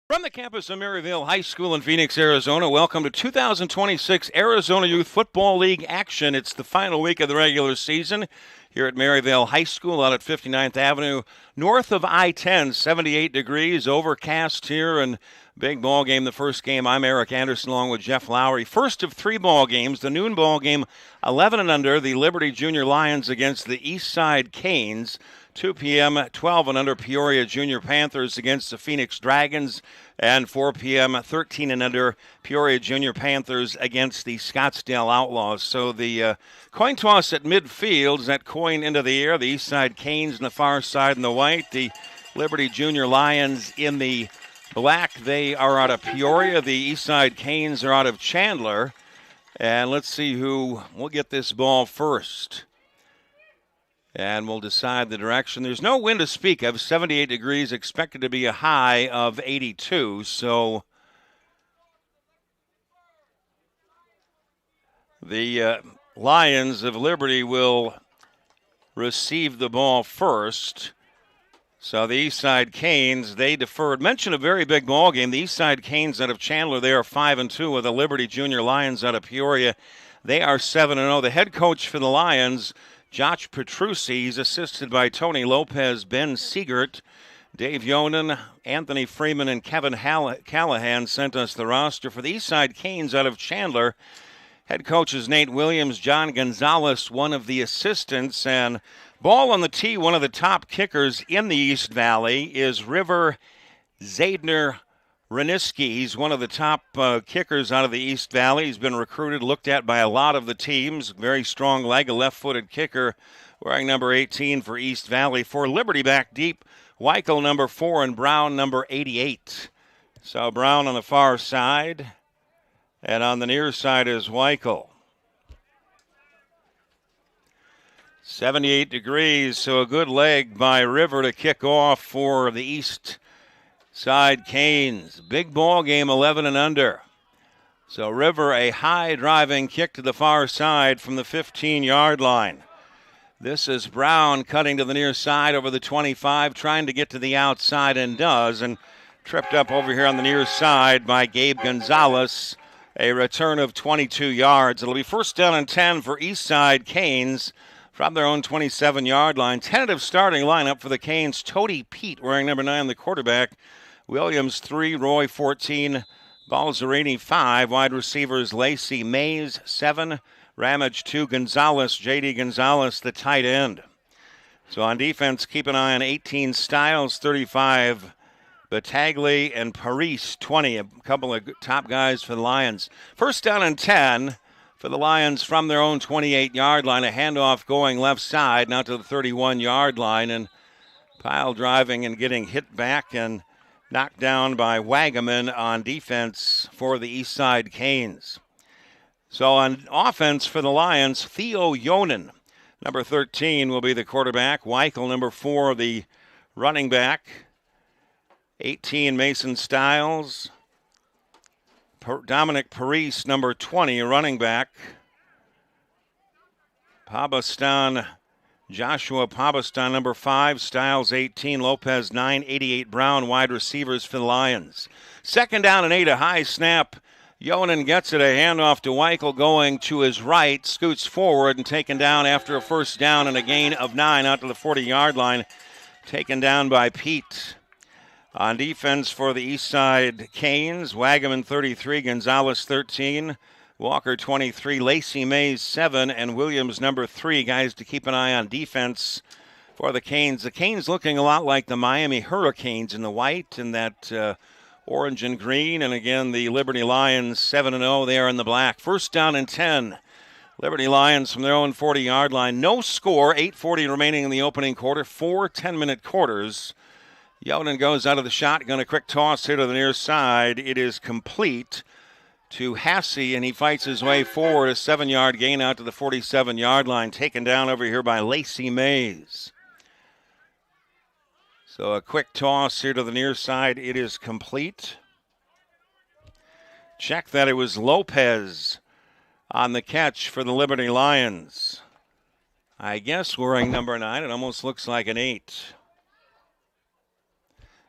From the campus of Maryville High School in Phoenix, Arizona, welcome to 2026 Arizona Youth Football League action. It's the final week of the regular season here at Maryville High School out at 59th Avenue, north of I-10, 78 degrees, overcast here, and big ball game. The first game, I'm Eric Anderson along with Jeff Lowry. First of three ball games, the noon ball game, 11 and under, the Liberty Junior Lions against the Eastside Canes. 2 p.m., 12 and under, Peoria Junior Panthers against the Phoenix Dragons. And 4 p.m., 13 and under, Peoria Junior Panthers against the Scottsdale Outlaws. So the coin toss at midfield is that coin into the air. The Eastside Canes on the far side in the white. The Liberty Junior Lions in the black. They are out of Peoria. The Eastside Canes are out of Chandler. And let's see who will get this ball first. And we'll decide the direction. There's no wind to speak of. 78 degrees, expected to be a high of 82. So the Lions of Liberty will receive the ball first. So the Eastside Canes, they deferred. Mention a very big ball game. The Eastside Canes out of Chandler, they are 5-2, with the Liberty Junior Lions out of Peoria. They are 7-0. The head coach for the Lions, Josh Petrucci, he's assisted by Tony Lopez, Ben Siegert, Dave Yonan, Anthony Freeman, and Kevin Callahan sent us the roster. For the Eastside Canes out of Chandler, head coaches Nate Williams, John Gonzalez, one of the assistants, and ball on the tee, one of the top kickers in the East Valley is River Zadner Reniski. He's one of the top kickers out of the East Valley. He's been recruited, looked at by a lot of the teams. Very strong leg, a left-footed kicker, wearing number 18 for East Valley. For Liberty back deep, Weichel number 4 and Brown number 88. So Brown on the far side, and on the near side is Weichel. 78 degrees, so a good leg by River to kick off for the East Side Canes. Big ball game, 11 and under. So River, a high driving kick to the far side from the 15-yard line. This is Brown cutting to the near side over the 25, trying to get to the outside, and does, and tripped up over here on the near side by Gabe Gonzalez. A return of 22 yards. It'll be first down and 10 for Eastside Canes from their own 27-yard line. Tentative starting lineup for the Canes: Tody Pete wearing number 9, the quarterback. Williams 3, Roy 14, Balzerini 5, wide receivers Lacey Mays 7, Ramage 2, Gonzalez, J.D. Gonzalez, the tight end. So on defense, keep an eye on 18 Styles, 35 Battaglia, and Paris 20, a couple of top guys for the Lions. First down and 10 for the Lions from their own 28-yard line. A handoff going left side, now to the 31-yard line, and pile driving and getting hit back and knocked down by Wagaman on defense for the Eastside Canes. So on offense for the Lions, Theo Yonan, number 13, will be the quarterback. Weichel, number 4, the running back. 18, Mason Stiles. Dominic Paris, number 20, running back. Joshua Pabastan, number 5, Stiles 18, Lopez 9, 88 Brown, wide receivers for the Lions. Second down and 8, a high snap. Yonan gets it, a handoff to Weichel going to his right, scoots forward and taken down after a first down and a gain of 9 out to the 40-yard line. Taken down by Pete. On defense for the Eastside Canes, Wagaman 33, Gonzalez 13, Walker 23, Lacey Mays 7, and Williams number 3. Guys to keep an eye on defense for the Canes. The Canes looking a lot like the Miami Hurricanes in the white and that orange and green. And again, the Liberty Lions 7-0 there in the black. First down and 10. Liberty Lions from their own 40-yard line. No score, 8:40 remaining in the opening quarter. 4 10-minute quarters. Yonan goes out of the shotgun, a quick toss here to the near side. It is complete to Hassey, and he fights his way forward. A 7-yard gain out to the 47-yard line, taken down over here by Lacey Mays. So a quick toss here to the near side. It is complete. Check that it was Lopez on the catch for the Liberty Lions. I guess wearing number 9. It almost looks like an 8.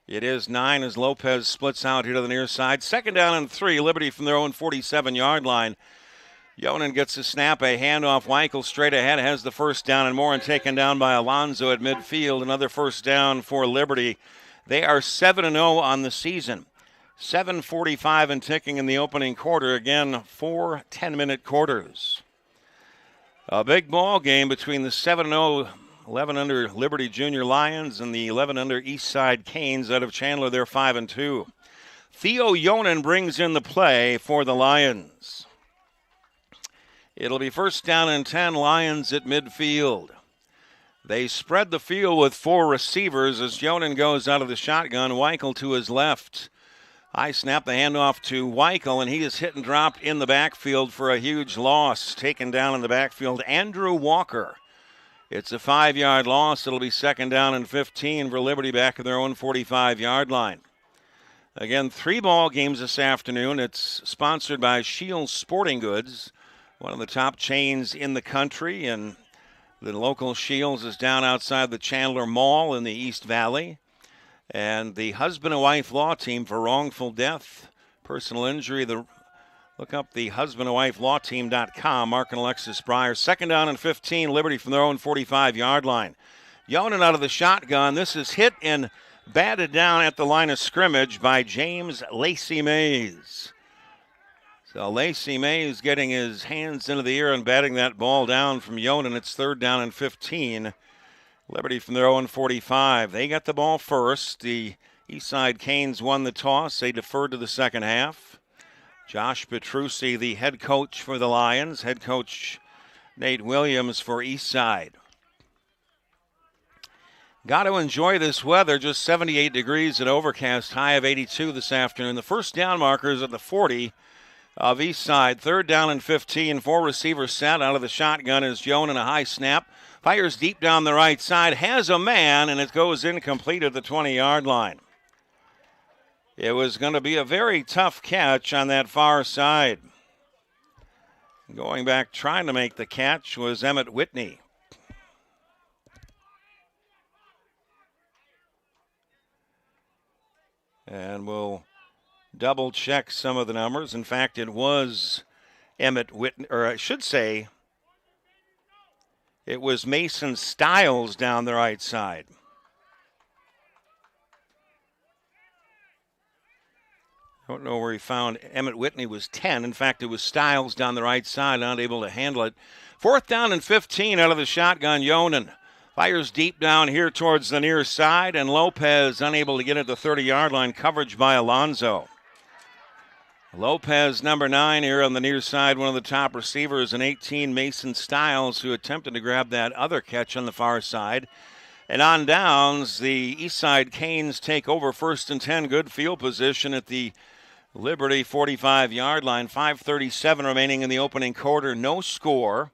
It is 9 as Lopez splits out here to the near side. 2nd down and 3. Liberty from their own 47-yard line. Yonan gets a snap, a handoff. Weichel straight ahead has the first down and more, and taken down by Alonzo at midfield. Another first down for Liberty. They are 7-0 on the season. 7:45 and ticking in the opening quarter. Again, 4 10-minute quarters. A big ball game between the 7-0 11 under Liberty Junior Lions and the 11 under Eastside Canes out of Chandler. They're 5-2. Theo Yonan brings in the play for the Lions. It'll be 1st down and 10, Lions at midfield. They spread the field with 4 receivers as Yonan goes out of the shotgun. Weichel to his left. High snap, the handoff to Weichel, and he is hit and dropped in the backfield for a huge loss. Taken down in the backfield, Andrew Walker. It's a 5-yard loss. It'll be 2nd down and 15 for Liberty back at their own 45-yard line. Again, 3 ball games this afternoon. It's sponsored by Shields Sporting Goods, one of the top chains in the country, and the local Shields is down outside the Chandler Mall in the East Valley. And the husband and wife law team for wrongful death, personal injury. Look up the husbandandwifelawteam.com. Mark and Alexis Breyer. 2nd down and 15. Liberty from their own 45-yard line. Yonan out of the shotgun. This is hit and batted down at the line of scrimmage by James Lacey Mays. So Lacey Mays getting his hands into the air and batting that ball down from Yonan. It's 3rd down and 15. Liberty from their own 45. They got the ball first. The Eastside Canes won the toss. They deferred to the second half. Josh Petrucci, the head coach for the Lions. Head coach Nate Williams for Eastside. Got to enjoy this weather. Just 78 degrees and overcast. High of 82 this afternoon. The first down markers at the 40 of Eastside. 3rd down and 15. 4 receivers set out of the shotgun as Yonan, a high snap. Fires deep down the right side, has a man, and it goes incomplete at the 20-yard line. It was going to be a very tough catch on that far side. Going back, trying to make the catch was Emmett Whitney. And we'll double check some of the numbers. In fact, it was Emmett Whitney, or I should say, it was Mason Stiles down the right side. I don't know where he found Emmett Whitney was 10. In fact, it was Stiles down the right side, not able to handle it. 4th down and 15 out of the shotgun. Yonan fires deep down here towards the near side, and Lopez unable to get at the 30-yard line. Coverage by Alonzo. Lopez, number 9 here on the near side, one of the top receivers, and 18, Mason Stiles, who attempted to grab that other catch on the far side. And on downs, the Eastside Canes take over 1st and 10. Good field position at the Liberty 45-yard line. 5:37 remaining in the opening quarter. No score.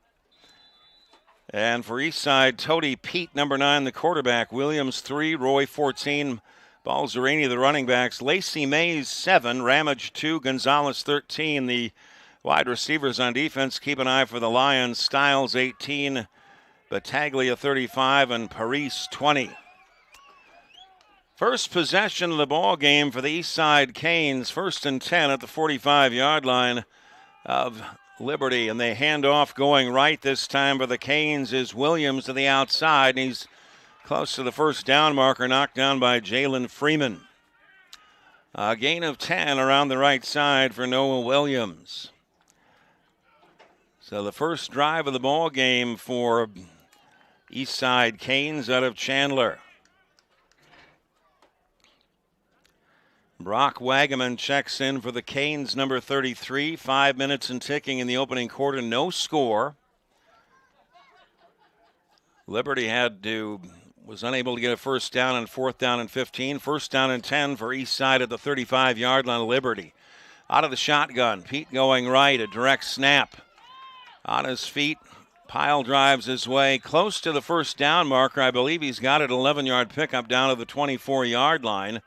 And for Eastside, Tody Pete, number 9, the quarterback. Williams 3, Roy 14. Balzerini, the running backs. Lacey Mays, 7. Ramage, 2. Gonzalez, 13. The wide receivers on defense. Keep an eye for the Lions. Stiles, 18. Battaglia, 35. And Paris, 20. First possession of the ball game for the Eastside Canes. 1st and 10 at the 45-yard line of Liberty. And they hand off going right this time for the Canes is Williams to the outside. And he's close to the first down marker, knocked down by Jalen Freeman. A gain of 10 around the right side for Noah Williams. So the first drive of the ball game for Eastside Canes out of Chandler. Brock Wagaman checks in for the Canes, number 33. 5 minutes and ticking in the opening quarter. No score. Liberty was unable to get a first down on 4th down and 15. 1st down and 10 for Eastside at the 35-yard line of Liberty. Out of the shotgun, Pete going right, a direct snap. On his feet, Pyle drives his way close to the first down marker. I believe he's got it, 11-yard pickup down to the 24-yard line.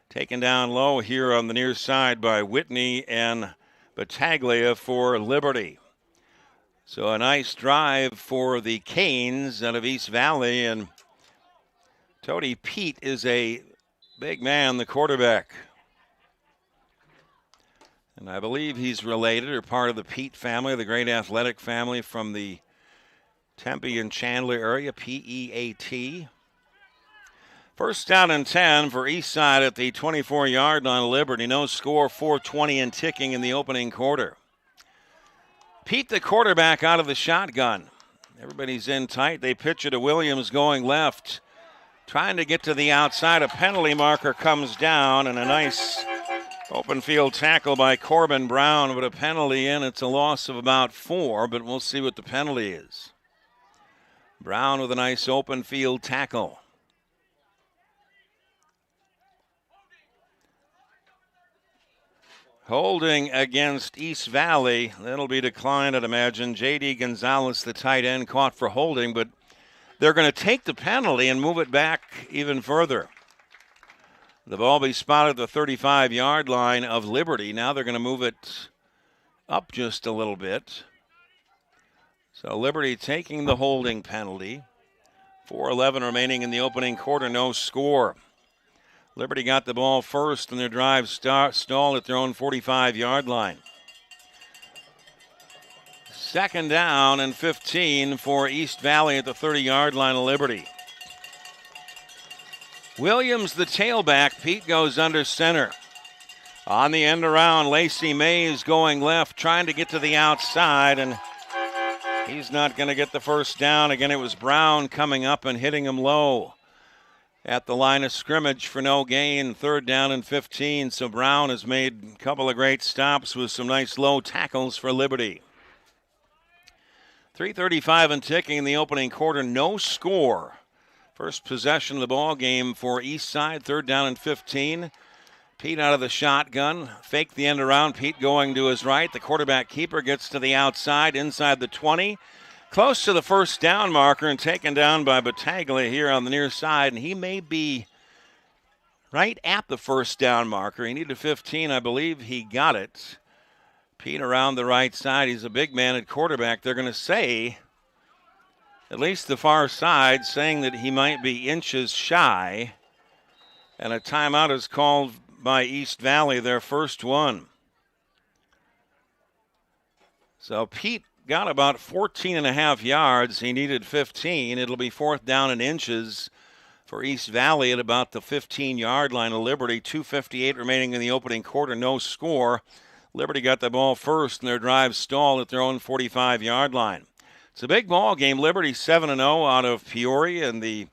Taken down low here on the near side by Whitney and Battaglia for Liberty. So a nice drive for the Canes out of East Valley, and Tody Pete is a Big man, the quarterback. And I believe he's related or part of the Pete family, the great athletic family from the Tempe and Chandler area, P-E-A-T. First down and 10 for Eastside at the 24-yard line of Liberty. No score, 4:20 and ticking in the opening quarter. Pete, the quarterback, out of the shotgun. Everybody's in tight. They pitch it to Williams going left. Trying to get to the outside. A penalty marker comes down, and a nice open field tackle by Corbin Brown. But a penalty in. It's a loss of about 4, but we'll see what the penalty is. Brown with a nice open field tackle. Holding against East Valley. That'll be declined, I'd imagine. J.D. Gonzalez, the tight end, caught for holding, but they're going to take the penalty and move it back even further. The ball be spotted at the 35-yard line of Liberty. Now they're going to move it up just a little bit. So Liberty taking the holding penalty. 4:11 remaining in the opening quarter, no score. Liberty got the ball first, and their drive stalled at their own 45-yard line. Second down and 15 for East Valley at the 30-yard line of Liberty. Williams, the tailback. Pete goes under center. On the end around, Lacey Mays going left, trying to get to the outside, and he's not going to get the first down. Again, it was Brown coming up and hitting him low at the line of scrimmage for no gain. Third down and 15. So Brown has made a couple of great stops with some nice low tackles for Liberty. 3:35 and ticking in the opening quarter. No score. First possession of the ball game for Eastside. Third down and 15. Pete out of the shotgun. Fake the end around. Pete going to his right. The quarterback keeper gets to the outside inside the 20. Close to the first down marker and taken down by Battaglia here on the near side. And he may be right at the first down marker. He needed 15. I believe he got it. Pete around the right side. He's a big man at quarterback. They're going to say, at least the far side, saying that he might be inches shy. And a timeout is called by East Valley, their first one. So Pete got about 14 and a half yards. He needed 15. It'll be fourth down and inches for East Valley at about the 15-yard line of Liberty. 2:58 remaining in the opening quarter. No score. Liberty got the ball first, and their drive stalled at their own 45-yard line. It's a big ball game. Liberty 7-0 out of Peoria, and the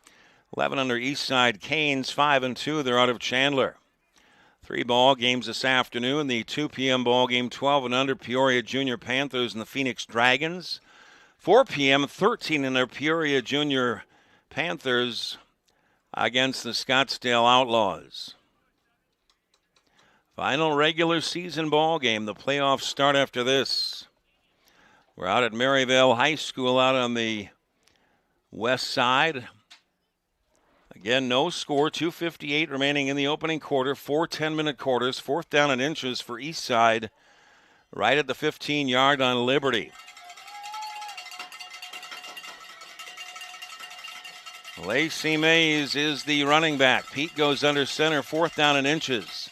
11 under Eastside Canes 5-2. They're out of Chandler. 3 ball games this afternoon. The 2 p.m. ball game, 12 and under Peoria Junior Panthers and the Phoenix Dragons. 4 p.m., 13 and under Peoria Junior Panthers against the Scottsdale Outlaws. Final regular season ball game. The playoffs start after this. We're out at Maryvale High School out on the west side. Again, no score, 2:58 remaining in the opening quarter, 4 10-minute quarters, fourth down and inches for Eastside, right at the 15-yard line of Liberty. Lacey Mays is the running back. Pete goes under center, fourth down and inches.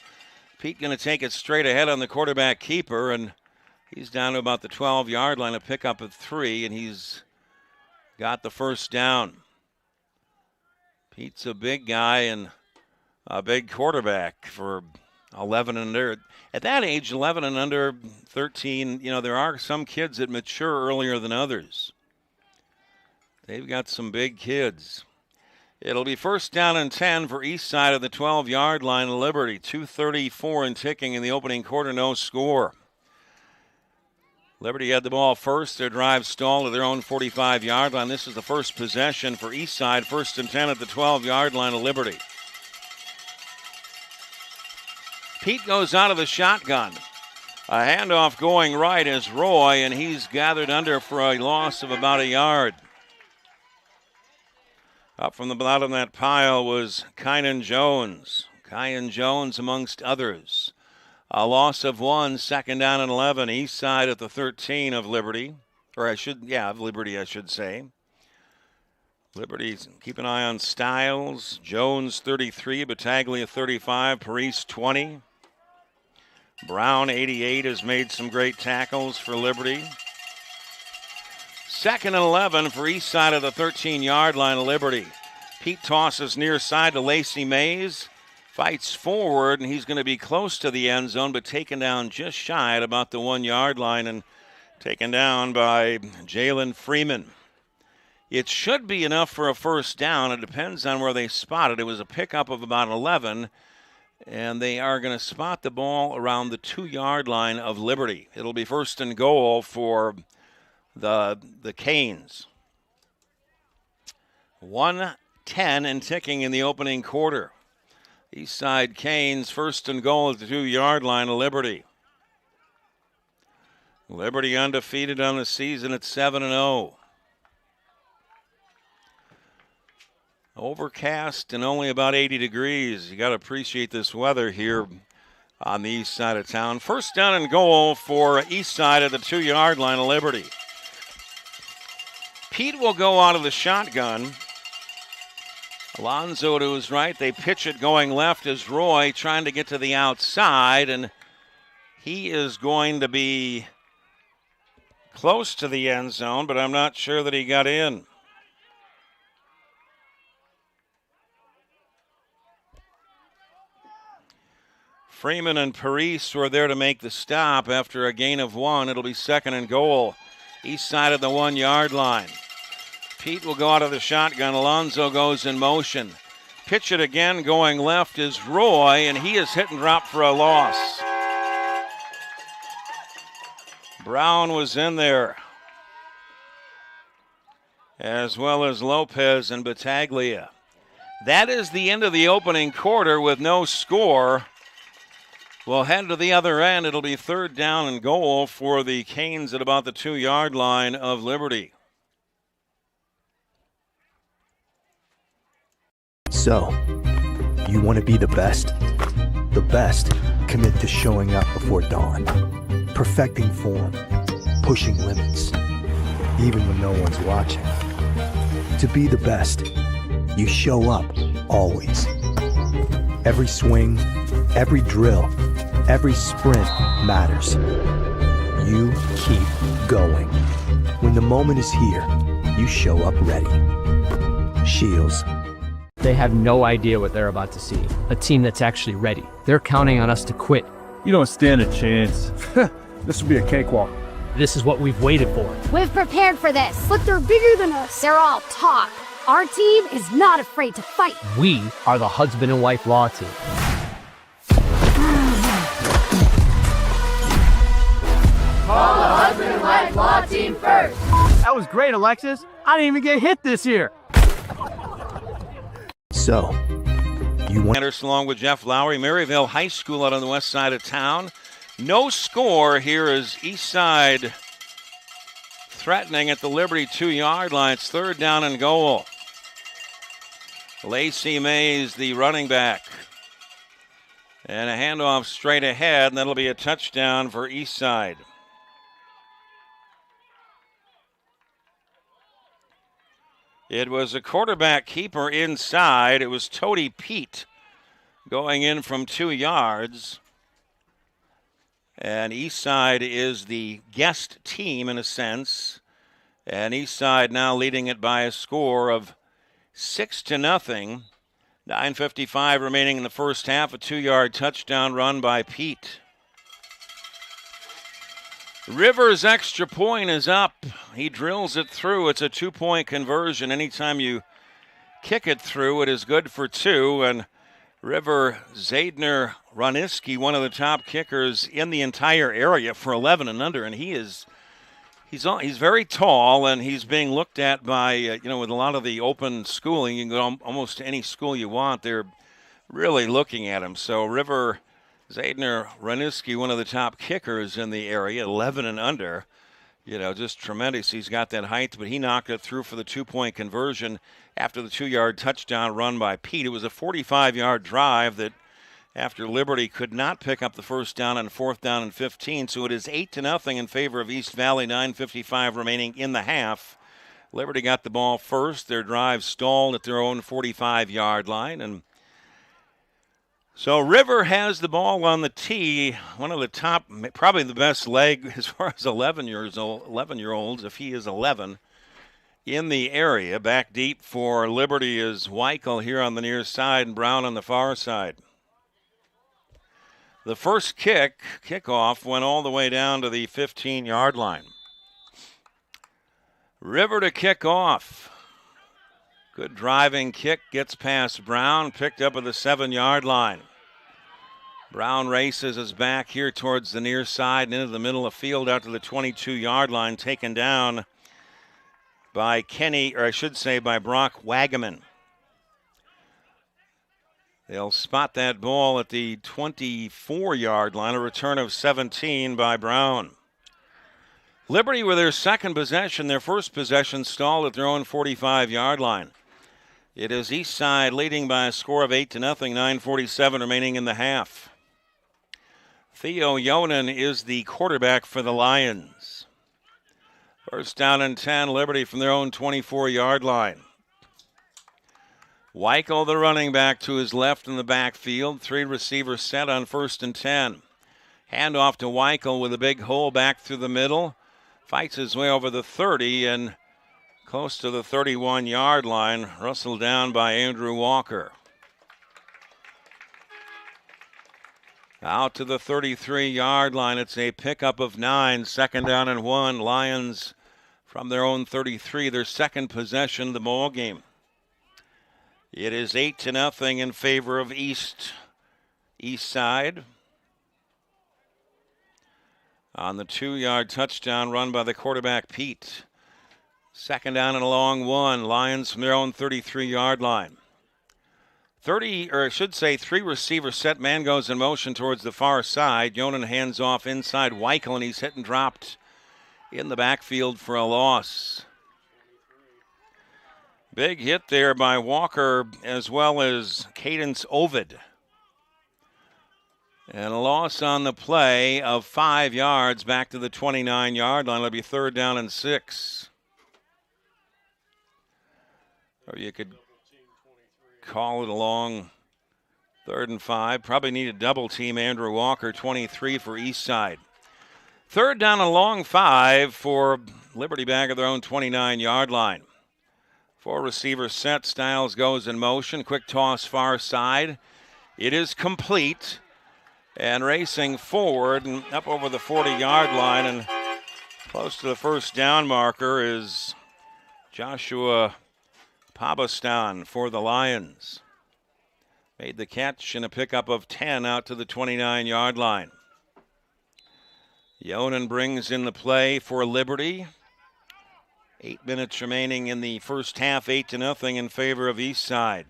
Pete going to take it straight ahead on the quarterback keeper, and he's down to about the 12-yard line, a pickup of 3, and he's got the first down. Pete's a big guy and a big quarterback for 11 and under. At that age, 11 and under, 13, there are some kids that mature earlier than others. They've got some big kids. It'll be first down and 10 for Eastside of the 12-yard line of Liberty. 2:34 and ticking in the opening quarter, no score. Liberty had the ball first. Their drive stalled at their own 45-yard line. This is the first possession for Eastside. First and 10 at the 12-yard line of Liberty. Pete goes out of the shotgun. A handoff going right is Roy, and he's gathered under for a loss of about a yard. Up from the bottom of that pile was Kynan Jones. Kynan Jones amongst others. A loss of 1, second down and 11. Eastside at the 13 of Liberty. Liberty, I should say. Liberty, keep an eye on Stiles. Jones 33, Battaglia 35, Parise 20. Brown 88 has made some great tackles for Liberty. 2nd and 11 for Eastside of the 13-yard line of Liberty. Pete tosses near side to Lacey Mays. Fights forward, and he's going to be close to the end zone, but taken down just shy at about the 1-yard line and taken down by Jalen Freeman. It should be enough for a first down. It depends on where they spot it. It was a pickup of about 11, and they are going to spot the ball around the 2-yard line of Liberty. It'll be 1st and goal for the Canes. 1:10 and ticking in the opening quarter. Eastside Canes 1st and goal at the 2-yard line of Liberty. Liberty undefeated on the season at 7-0. Overcast and only about 80 degrees. You got to appreciate this weather here on the east side of town. 1st down and goal for Eastside at the 2-yard line of Liberty. Pete will go out of the shotgun. Alonzo to his right. They pitch it going left as Roy trying to get to the outside, and he is going to be close to the end zone, but I'm not sure that he got in. Freeman and Parise were there to make the stop after a gain of 1. It'll be 2nd and goal. East side of the 1-yard line. Pete will go out of the shotgun. Alonzo goes in motion. Pitch it again going left is Roy, and he is hit and dropped for a loss. Brown was in there, as well as Lopez and Battaglia. That is the end of the opening quarter with no score. We'll head to the other end. It'll be 3rd down and goal for the Canes at about the 2-yard line of Liberty. So, you want to be the best? The best commit to showing up before dawn, perfecting form, pushing limits, even when no one's watching. To be the best, you show up always. Every swing, every drill, every sprint matters. You keep going. When the moment is here, you show up ready. Shields. They have no idea what they're about to see. A team that's actually ready. They're counting on us to quit. You don't stand a chance. This will be a cakewalk. This is what we've waited for. We've prepared for this. But they're bigger than us. They're all talk. Our team is not afraid to fight. We are the husband and wife law team. Call the husband and wife law team first. That was great, Alexis. I didn't even get hit this year. So, you want Anderson along with Jeff Lowry. Maryville High School out on the west side of town. No score here as Eastside threatening at the Liberty 2-yard line. It's 3rd down and goal. Lacey Mays, the running back. And a handoff straight ahead, and that'll be a touchdown for Eastside. It was a quarterback keeper inside. It was Toady Pete going in from 2 yards. And Eastside is the guest team in a sense. And Eastside now leading it by a score of 6-0. 9:55 remaining in the first half. A 2-yard touchdown run by Pete. Rivers' extra point is up. He drills it through. It's a 2-point conversion. Anytime you kick it through, it is good for 2. And River Zadner Roniski, one of the top kickers in the entire area for 11 and under, and he's very tall, and he's being looked at by with a lot of the open schooling. You can go almost to any school you want. They're really looking at him. So River Zadner Roniski, one of the top kickers in the area, 11 and under. Just tremendous. He's got that height, but he knocked it through for the 2-point conversion after the 2-yard touchdown run by Pete. It was a 45-yard drive that after Liberty could not pick up the first down on 4th down and 15. So it is 8-0 in favor of East Valley, 9:55 remaining in the half. Liberty got the ball first. Their drive stalled at their own 45-yard line. And so River has the ball on the tee. One of the top, probably the best leg as far as 11-year-olds, if he is 11, in the area. Back deep for Liberty is Weichel here on the near side and Brown on the far side. The first kickoff went all the way down to the 15-yard line. River to kick off. Good driving kick, gets past Brown, picked up at the 7-yard line. Brown races us back here towards the near side and into the middle of the field out to the 22-yard line, taken down by by Brock Wagaman. They'll spot that ball at the 24-yard line, a return of 17 by Brown. Liberty with their second possession. Their first possession stalled at their own 45-yard line. It is Eastside leading by a score of 8-0, 9:47 remaining in the half. Theo Yonan is the quarterback for the Lions. First down and 10, Liberty from their own 24-yard line. Weichel, the running back, to his left in the backfield. 3 receivers set on 1st and 10. Handoff to Weichel with a big hole back through the middle. Fights his way over the 30 and close to the 31-yard line. Rustled down by Andrew Walker. Out to the 33-yard line. It's a pickup of 9. 2nd down and 1. Lions from their own 33. Their second possession of the ball game. It is 8-0 in favor of Eastside. On the 2-yard touchdown run by the quarterback, Pete. 2nd down and a long 1. Lions from their own 33-yard line. 3 receiver set. Man goes in motion towards the far side. Yonan hands off inside Weichel, and he's hit and dropped in the backfield for a loss. Big hit there by Walker as well as Cadence Ovid. And a loss on the play of 5 yards back to the 29-yard line. It'll be 3rd down and 6. Or you could call it a long 3rd and 5. Probably need a double team Andrew Walker, 23 for Eastside. 3rd down and long 5 for Liberty back at their own 29-yard line. 4 receivers set. Styles goes in motion. Quick toss far side. It is complete. And racing forward and up over the 40-yard line and close to the first down marker is Joshua Pabastan for the Lions. Made the catch in a pickup of 10 out to the 29-yard line. Yonan brings in the play for Liberty. 8 minutes remaining in the first half, 8-0 in favor of Eastside.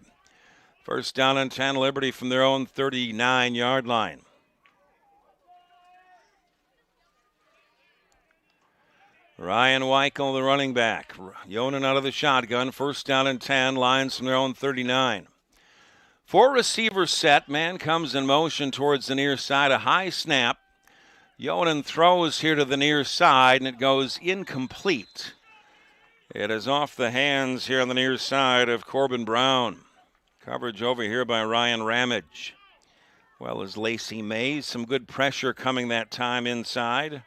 First down and 10, Liberty from their own 39-yard line. Ryan Weichel, the running back. Yonan out of the shotgun. First down and 10. Lions from their own 39. 4 receivers set. Man comes in motion towards the near side. A high snap. Yonan throws here to the near side, and it goes incomplete. It is off the hands here on the near side of Corbin Brown. Coverage over here by Ryan Ramage. Well as Lacey Mays. Some good pressure coming that time inside.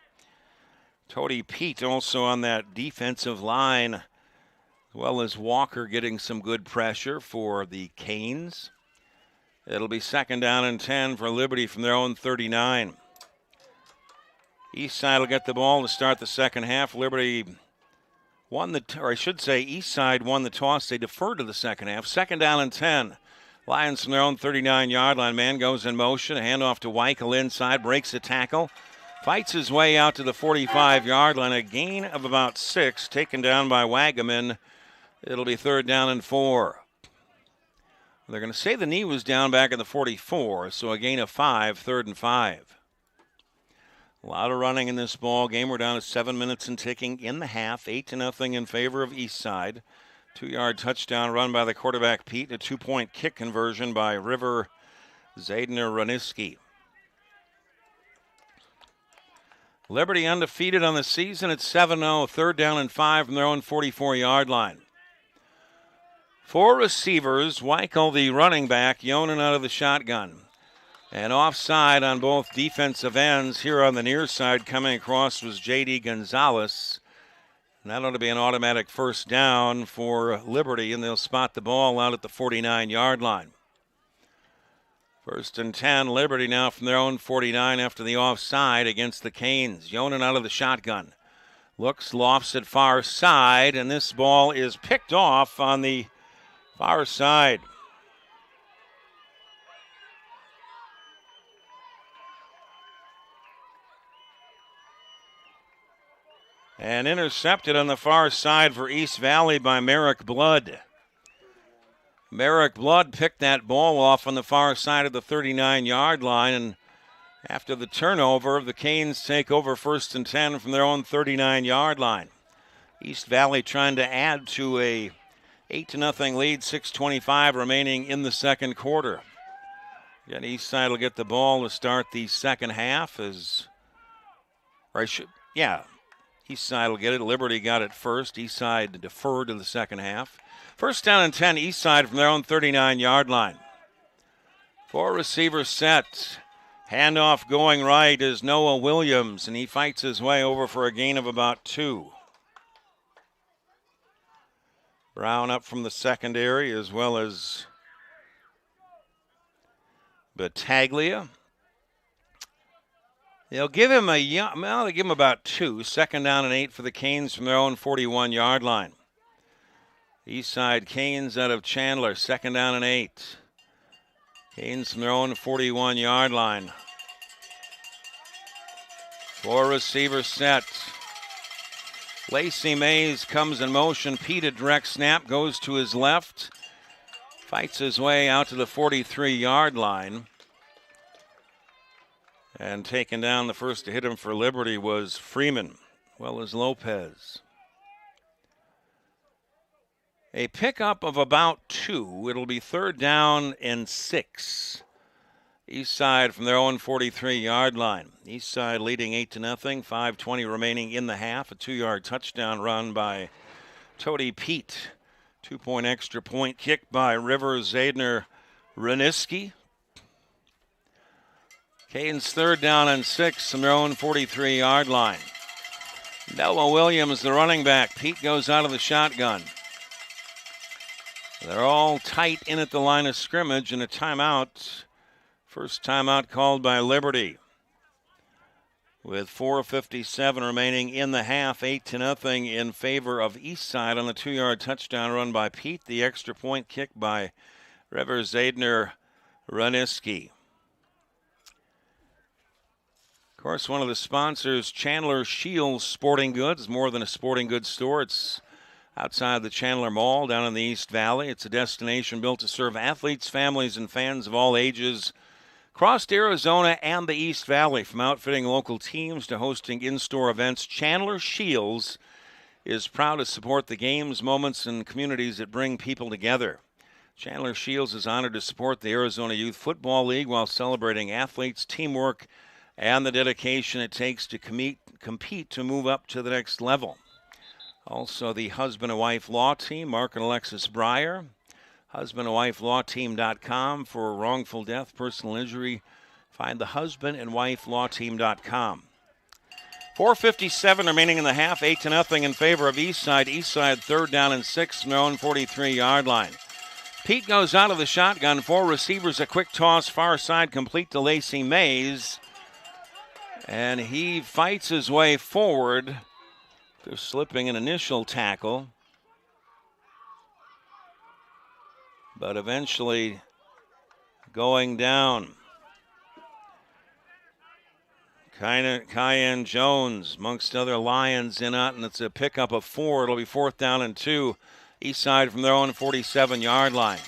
Tody Pete also on that defensive line, as well as Walker getting some good pressure for the Canes. It'll be 2nd down and 10 for Liberty from their own 39. Eastside will get the ball to start the second half. Liberty Eastside won the toss. They deferred to the second half. 2nd down and 10. Lions from their own 39-yard line. Man goes in motion. A handoff to Weichel inside. Breaks the tackle. Fights his way out to the 45-yard line. A gain of about 6. Taken down by Wagaman. It'll be 3rd down and 4. They're going to say the knee was down back at the 44, so a gain of 5, 3rd and 5. A lot of running in this ball game. We're down to 7 minutes and ticking in the half. 8-0 in favor of Eastside. 2-yard touchdown run by the quarterback, Pete. A 2-point kick conversion by River Zadner-Raniski. Liberty undefeated on the season at 7-0, 3rd down and 5 from their own 44-yard line. 4 receivers, Weichel the running back, Yonan out of the shotgun. And offside on both defensive ends. Here on the near side coming across was J.D. Gonzalez. And that ought to be an automatic first down for Liberty, and they'll spot the ball out at the 49-yard line. 1st and 10, Liberty now from their own 49 after the offside against the Canes. Yonan out of the shotgun. Looks, lofts it far side, and this ball is picked off on the far side. And intercepted on the far side for East Valley by Merrick Blood. Merrick Blood picked that ball off on the far side of the 39-yard line, and after the turnover, the Canes take over 1st and 10 from their own 39-yard line. East Valley trying to add to a 8-0 lead, 6:25 remaining in the second quarter. Again, Eastside will get the ball to start the second half Eastside will get it. Liberty got it first. Eastside deferred to the second half. 1st down and 10, Eastside from their own 39-yard line. 4 receivers set. Handoff going right is Noah Williams, and he fights his way over for a gain of about 2. Brown up from the secondary, as well as Battaglia. They'll give him they give him about 2. 2nd down and 8 for the Canes from their own 41-yard line. Eastside Canes out of Chandler, 2nd down and 8. Canes from their own 41-yard line. 4 receivers set. Lacey Mays comes in motion. Pete, a direct snap, goes to his left. Fights his way out to the 43-yard line. And taken down, the first to hit him for Liberty was Freeman, well as Lopez. A pickup of about 2. It'll be 3rd down and 6. Eastside from their own 43-yard line. Eastside leading 8-0, 5:20 remaining in the half. A 2-yard touchdown run by Tody Pete. 2-point extra point kick by River Zadner Reniski. Canes 3rd down and 6 from their own 43-yard line. Noah Williams, the running back. Pete goes out of the shotgun. They're all tight in at the line of scrimmage, and a timeout. First timeout called by Liberty. With 4:57 remaining in the half, 8-0 in favor of Eastside on the 2-yard touchdown run by Pete. The extra point kick by River Zadner Reniski. Of course, one of the sponsors, Chandler Shields Sporting Goods, more than a sporting goods store. It's outside the Chandler Mall down in the East Valley. It's a destination built to serve athletes, families, and fans of all ages across Arizona and the East Valley. From outfitting local teams to hosting in-store events, Chandler Shields is proud to support the games, moments, and communities that bring people together. Chandler Shields is honored to support the Arizona Youth Football League while celebrating athletes, teamwork, and the dedication it takes to compete to move up to the next level. Also, the husband and wife law team, Mark and Alexis Breyer. Husbandandwifelawteam.com for wrongful death, personal injury. Find the husbandandwifelawteam.com. 4:57 remaining in the half, 8-0 in favor of Eastside. Eastside 3rd down and 6 from their own 43-yard line. Pete goes out of the shotgun. 4 receivers, a quick toss far side complete to Lacey Mays. And he fights his way forward. They're slipping an initial tackle, but eventually going down. Cayenne Jones, amongst other Lions in it, and it's a pickup of 4. It'll be 4th down and 2. Eastside from their own 47-yard line.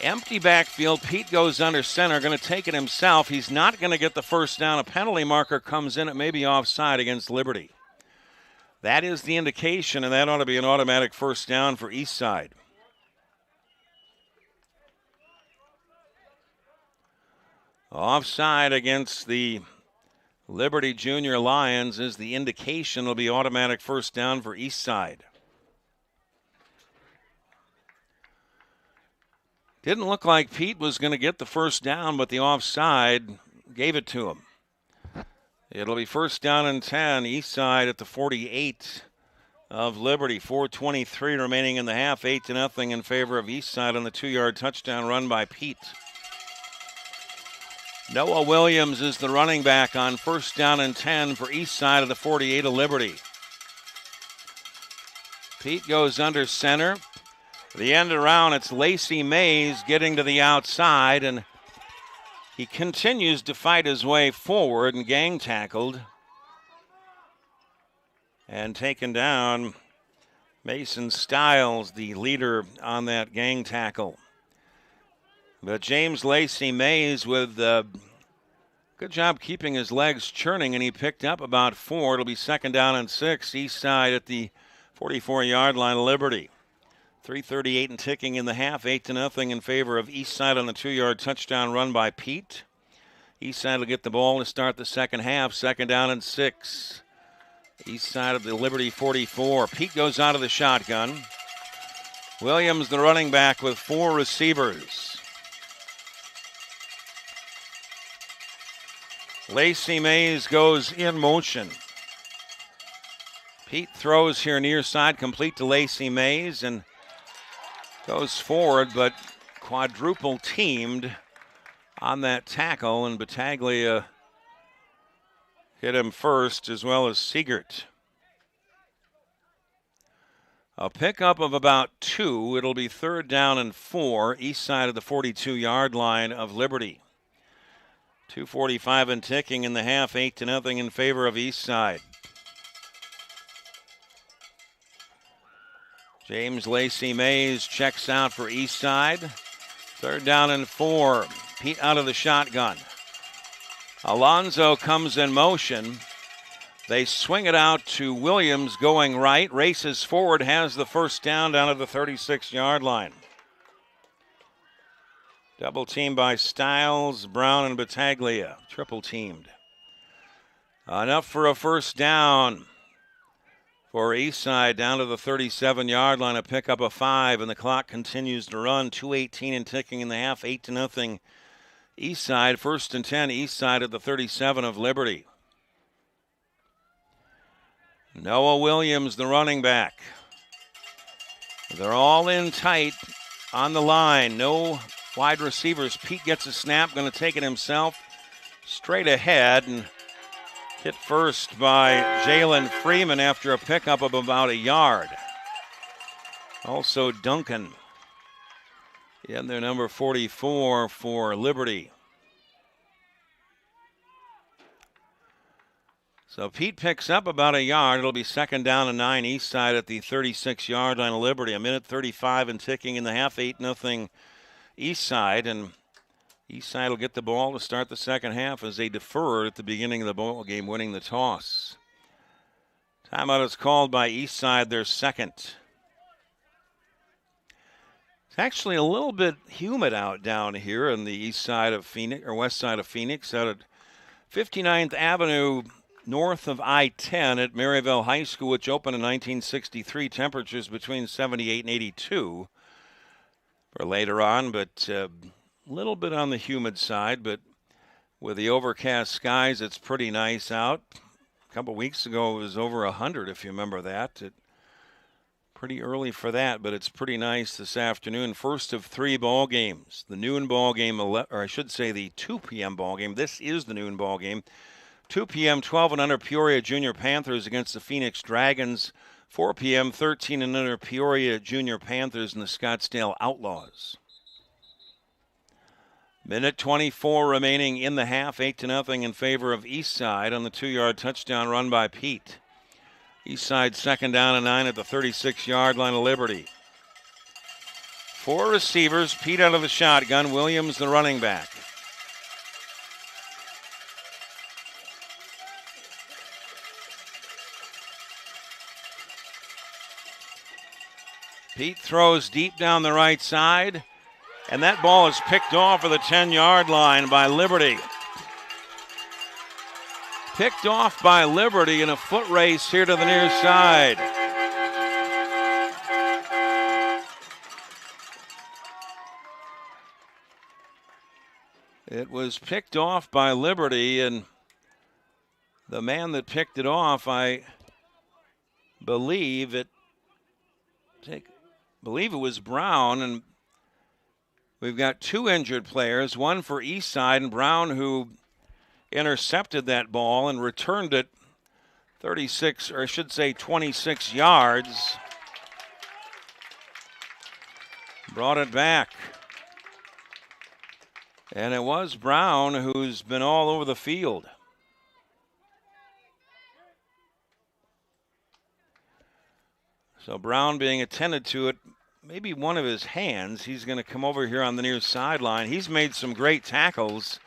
Empty backfield. Pete goes under center, going to take it himself. He's not going to get the first down. A penalty marker comes in. It may be offside against Liberty. That is the indication, and that ought to be an automatic first down for Eastside. Offside against the Liberty Junior Lions is the indication. It'll be automatic first down for Eastside. Didn't look like Pete was going to get the first down, but the offside gave it to him. It'll be first down and 10. Eastside at the 48 of Liberty. 4:23 remaining in the half. 8-0 in favor of Eastside on the 2-yard touchdown run by Pete. Noah Williams is the running back on first down and 10 for Eastside of the 48 of Liberty. Pete goes under center. The end around, it's Lacey Mays getting to the outside, and he continues to fight his way forward and gang tackled and taken down. Mason Stiles, the leader on that gang tackle. But James Lacey Mays with good job keeping his legs churning, and he picked up about 4. It'll be second down and 6. Eastside at the 44-yard line of Liberty. 3:38 and ticking in the half. 8-0 in favor of Eastside on the 2-yard touchdown run by Pete. Eastside will get the ball to start the second half. Second down and 6. Eastside of the Liberty 44. Pete goes out of the shotgun. Williams, the running back, with 4 receivers. Lacey Mays goes in motion. Pete throws here near side, complete to Lacey Mays, and goes forward, but quadruple teamed on that tackle, and Battaglia hit him first, as well as Siegert. A pickup of about 2. It'll be third down and 4, Eastside of the 42-yard line of Liberty. 2:45 and ticking in the half. 8-0 in favor of Eastside. James Lacey Mays checks out for Eastside. Third down and 4. Pete out of the shotgun. Alonzo comes in motion. They swing it out to Williams going right. Races forward, has the first down at the 36-yard line. Double teamed by Stiles, Brown, and Battaglia. Triple teamed. Enough for a first down for Eastside down to the 37-yard line. A pickup of 5, and the clock continues to run. 2:18 and ticking in the half. 8-0 Eastside. First and 10, Eastside at the 37 of Liberty. Noah Williams, the running back. They're all in tight on the line. No wide receivers. Pete gets a snap, going to take it himself straight ahead, and hit first by Jalen Freeman after a pickup of about a yard. Also Duncan in their number 44 for Liberty. So Pete picks up about a yard. It'll be second down and 9, Eastside at the 36-yard line of Liberty. 1:35 and ticking in the half. 8-0 Eastside, and Eastside will get the ball to start the second half as they deferred at the beginning of the ball game, winning the toss. Timeout is called by Eastside, their second. It's actually a little bit humid out down here in the east side of Phoenix, or west side of Phoenix, out at 59th Avenue north of I-10 at Maryville High School, which opened in 1963. Temperatures between 78 and 82 for later on, but a little bit on the humid side. But with the overcast skies, it's pretty nice out. A couple weeks ago, it was over 100, if you remember that. Pretty early for that, but it's pretty nice this afternoon. First of 3 ball games. The noon ball game, or I should say the 2 p.m. ball game. This is the noon ball game. 2 p.m., 12 and under Peoria Junior Panthers against the Phoenix Dragons. 4 p.m., 13 and under Peoria Junior Panthers and the Scottsdale Outlaws. Minute 24 remaining in the half. 8-0 in favor of Eastside on the 2-yard touchdown run by Pete. Eastside second down and 9 at the 36-yard line of Liberty. 4 receivers. Pete out of the shotgun. Williams the running back. Pete throws deep down the right side, and that ball is picked off of the 10-yard line by Liberty. Picked off by Liberty in a foot race here to the near side. It was picked off by Liberty, and the man that picked it off, I believe it was Brown, and we've got two injured players, one for Eastside, and Brown, who intercepted that ball and returned it 26 yards. Brought it back. And it was Brown who's been all over the field. So Brown being attended to it, maybe one of his hands. He's going to come over here on the near sideline. He's made some great tackles.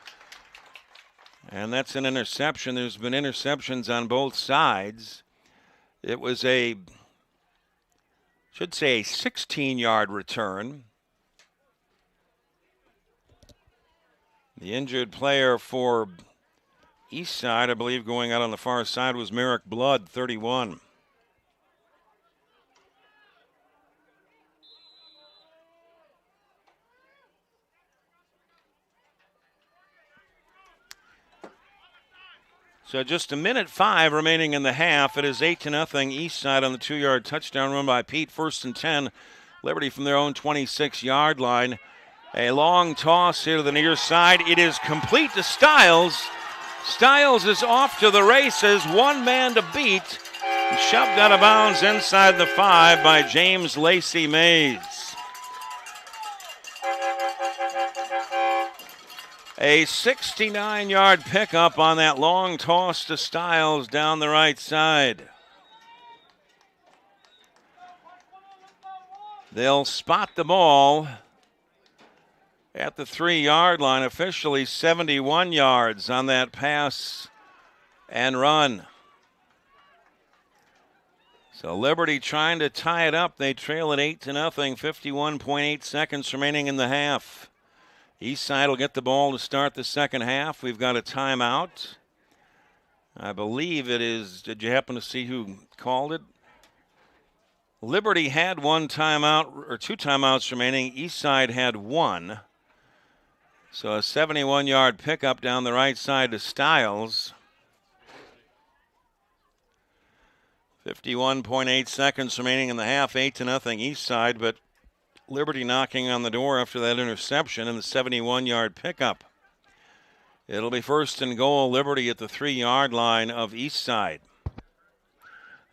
And that's an interception. There's been interceptions on both sides. It was a 16-yard return. The injured player for Eastside, I believe, going out on the far side was Merrick Blood, 31. So just a minute 5 remaining in the half. It is 8-0 Eastside on the 2-yard touchdown run by Pete. 1st and 10. Liberty from their own 26-yard line. A long toss here to the near side. It is complete to Stiles. Stiles is off to the races. One man to beat. Shoved out of bounds inside the 5 by James Lacey Mays. A 69-yard pickup on that long toss to Stiles down the right side. They'll spot the ball at the 3-yard line, officially 71 yards on that pass and run. So Liberty trying to tie it up. They trail at 8-0, 51.8 seconds remaining in the half. Eastside will get the ball to start the second half. We've got a timeout. I believe it is, did you happen to see who called it? Liberty had one timeout, or two timeouts remaining. Eastside had one. So a 71-yard pickup down the right side to Stiles. 51.8 seconds remaining in the half, 8-0 Eastside, but Liberty knocking on the door after that interception and the 71-yard pickup. It'll be 1st and goal, Liberty at the 3-yard line of Eastside.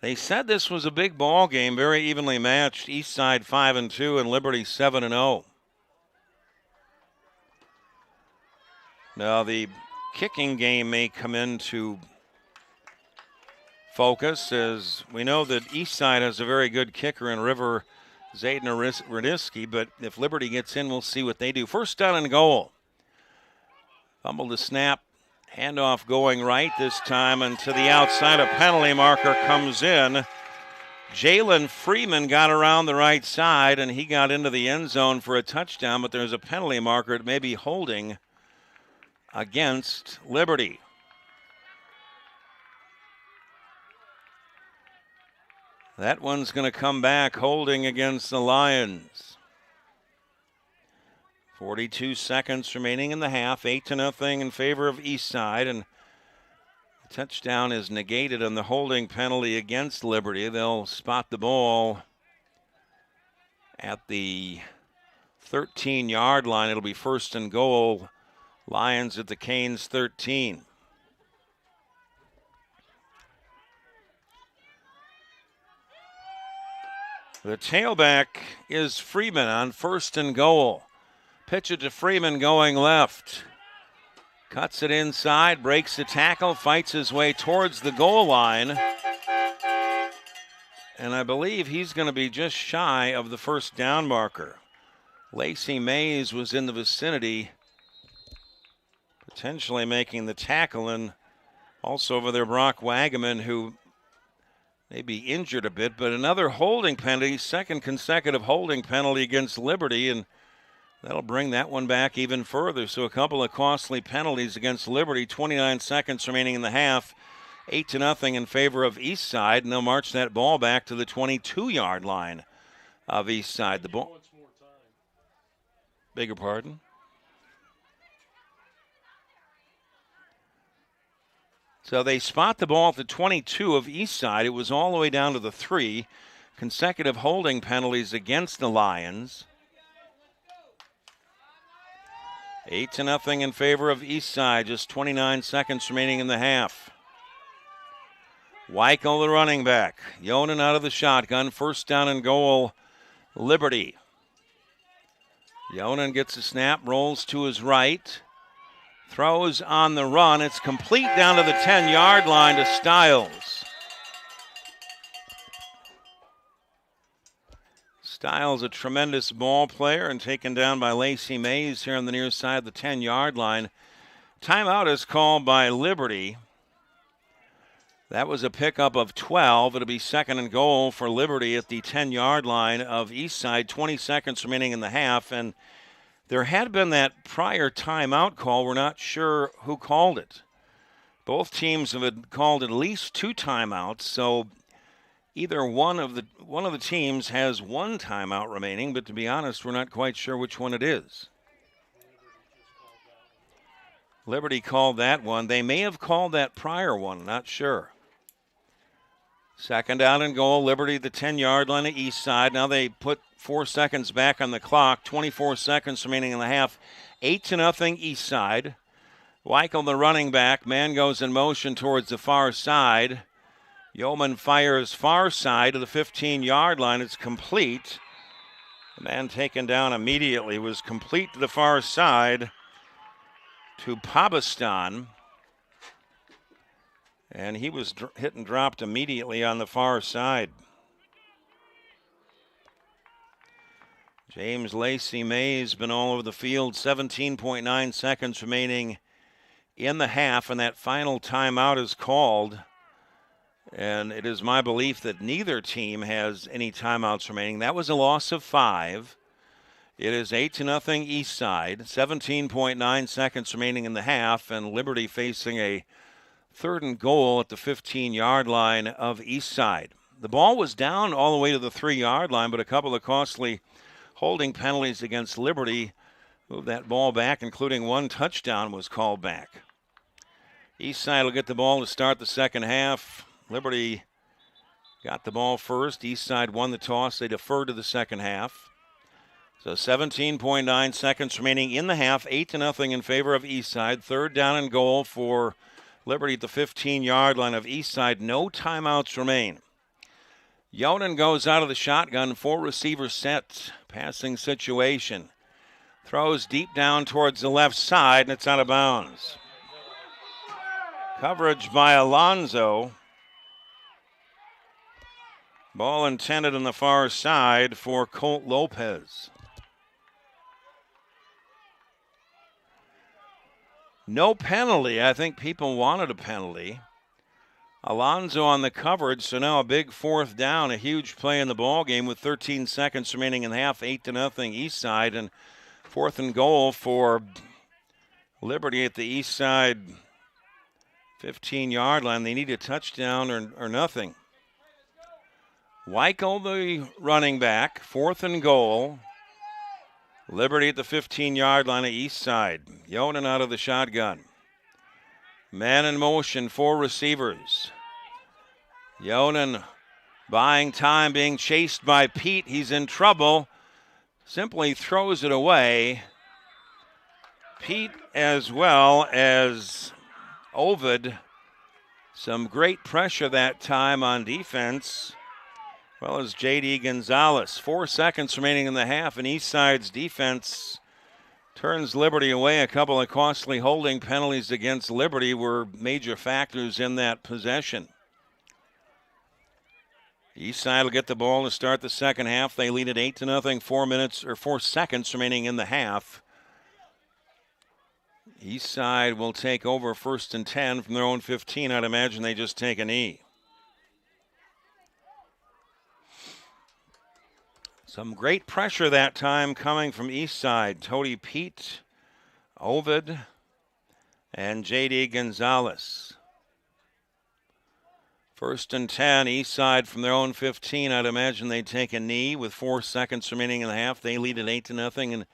They said this was a big ball game, very evenly matched. Eastside 5-2 and Liberty 7-0. Now the kicking game may come into focus, as we know that Eastside has a very good kicker in River Zayden Radisky, but if Liberty gets in, we'll see what they do. 1st down and goal. Fumble to snap. Handoff going right this time, and to the outside, a penalty marker comes in. Jalen Freeman got around the right side, and he got into the end zone for a touchdown, but there's a penalty marker. It may be holding against Liberty. That one's going to come back holding against the Lions. 42 seconds remaining in the half, 8-0 in favor of Eastside, and the touchdown is negated on the holding penalty against Liberty. They'll spot the ball at the 13-yard line. It'll be 1st and goal. Lions at the Canes 13. The tailback is Freeman on 1st and goal. Pitch it to Freeman going left. Cuts it inside, breaks the tackle, fights his way towards the goal line. And I believe he's going to be just shy of the 1st down marker. Lacey Mays was in the vicinity, potentially making the tackle, and also over there Brock Wagaman, who maybe injured a bit, but another holding penalty, 2nd consecutive holding penalty against Liberty, and that'll bring that one back even further. So a couple of costly penalties against Liberty, 29 seconds remaining in the half. 8-0 in favor of Eastside, and they'll march that ball back to the 22-yard line of Eastside. The ball. Beg your pardon? So they spot the ball at the 22 of Eastside. It was all the way down to the 3. Consecutive holding penalties against the Lions. 8-0 in favor of Eastside. Just 29 seconds remaining in the half. Weichel, the running back. Yonan out of the shotgun. First down and goal, Liberty. Yonan gets a snap, rolls to his right. Throws on the run. It's complete down to the 10-yard line to Stiles. Stiles, a tremendous ball player, and taken down by Lacey Mays here on the near side of the 10-yard line. Timeout is called by Liberty. That was a pickup of 12. It'll be second and goal for Liberty at the 10-yard line of Eastside. 20 seconds remaining in the half, and there had been that prior timeout call. We're not sure who called it. Both teams have called at least 2 timeouts, so either one of the teams has 1 timeout remaining, but to be honest, we're not quite sure which one it is. Liberty called that one. They may have called that prior one, not sure. Second down and goal, Liberty, the 10-yard line of Eastside. Now they put 4 seconds back on the clock, 24 seconds remaining in the half. 8-0 Eastside. Weichel, the running back. Man goes in motion towards the far side. Yeoman fires far side to the 15-yard line. It's complete. The man taken down immediately was complete to the far side to Pabastan. And he was hit and dropped immediately on the far side. James Lacey Mays been all over the field. 17.9 seconds remaining in the half, and that final timeout is called. And it is my belief that neither team has any timeouts remaining. That was a loss of 5. It is 8-0 Eastside. 17.9 seconds remaining in the half, and Liberty facing a third and goal at the 15-yard line of Eastside. The ball was down all the way to the 3-yard line, but a couple of costly holding penalties against Liberty moved that ball back, including 1 touchdown was called back. Eastside will get the ball to start the second half. Liberty got the ball first. Eastside won the toss. They deferred to the second half. So 17.9 seconds remaining in the half. 8-0 in favor of Eastside. Third down and goal for Liberty at the 15-yard line of Eastside. No timeouts remain. Yonan goes out of the shotgun. 4 receivers set. Passing situation. Throws deep down towards the left side, and it's out of bounds. Coverage by Alonzo. Ball intended on the far side for Colt Lopez. No penalty. I think people wanted a penalty. Alonzo on the coverage, so now a big fourth down, a huge play in the ball game with 13 seconds remaining in the half, 8-0 Eastside, and fourth and goal for Liberty at the Eastside 15-yard line. They need a touchdown or nothing. Weichel, the running back, fourth and goal. Liberty at the 15-yard line of Eastside. Yonan out of the shotgun. Man in motion, 4 receivers. Yonan buying time, being chased by Pete. He's in trouble. Simply throws it away. Pete as well as Ovid. Some great pressure that time on defense. Well as J.D. Gonzalez. 4 seconds remaining in the half, and Eastside's defense turns Liberty away. A couple of costly holding penalties against Liberty were major factors in that possession. Eastside will get the ball to start the second half. They lead at 8-0, 4 seconds remaining in the half. Eastside will take over first and 10 from their own 15. I'd imagine they just take a knee. Some great pressure that time coming from Eastside. Tody Pete, Ovid, and J.D. Gonzalez. First and 10, Eastside from their own 15. I'd imagine they'd take a knee with 4 seconds remaining in the half. They lead at 8-0, and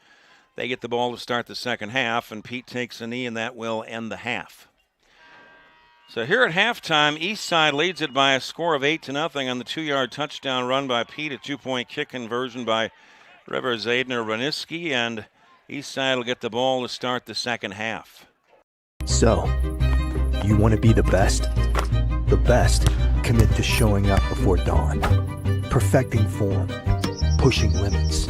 they get the ball to start the second half, and Pete takes a knee, and that will end the half. So here at halftime, Eastside leads it by a score of 8-0 on the 2-yard touchdown run by Pete, a 2-point kick conversion by River Zadner Raniski, and Eastside will get the ball to start the second half. So, you want to be the best? The best commit to showing up before dawn, perfecting form, pushing limits,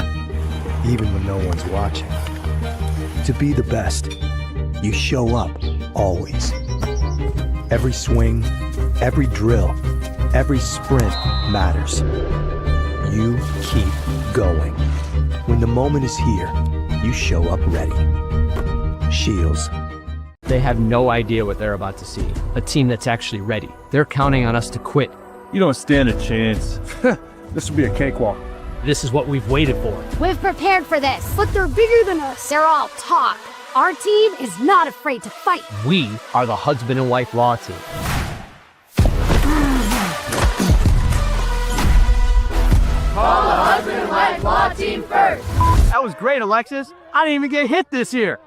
even when no one's watching. To be the best, you show up always. Every swing, every drill, every sprint matters. You keep going. When the moment is here, you show up ready. Shields. They have no idea what they're about to see. A team that's actually ready. They're counting on us to quit. You don't stand a chance. This will be a cakewalk. This is what we've waited for. We've prepared for this. But they're bigger than us. They're all talk. Our team is not afraid to fight. We are the husband and wife law team. Call the husband and wife law team first. That was great, Alexis. I didn't even get hit this year.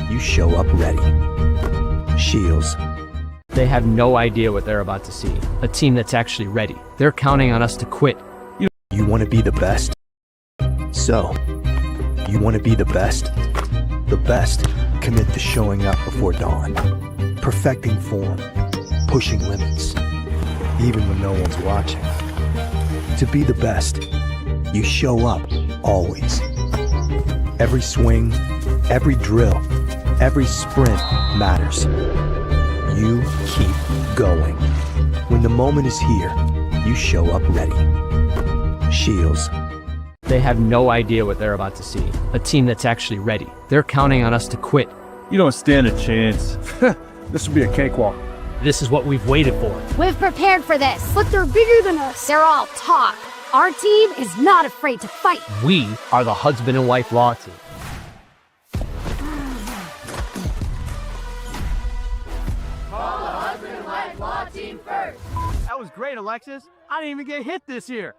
You show up ready. Shields. They have no idea what they're about to see. A team that's actually ready. They're counting on us to quit. You want to be the best? So, you want to be the best? The best commit to showing up before dawn, perfecting form, pushing limits, even when no one's watching. To be the best, you show up always. Every swing, every drill, every sprint matters. You keep going. When the moment is here, you show up ready. Shields. They have no idea what they're about to see. A team that's actually ready. They're counting on us to quit. You don't stand a chance. This will be a cakewalk. This is what we've waited for. We've prepared for this. But they're bigger than us. They're all talk. Our team is not afraid to fight. We are the husband and wife law team. Call the husband and wife law team first. That was great, Alexis. I didn't even get hit this year.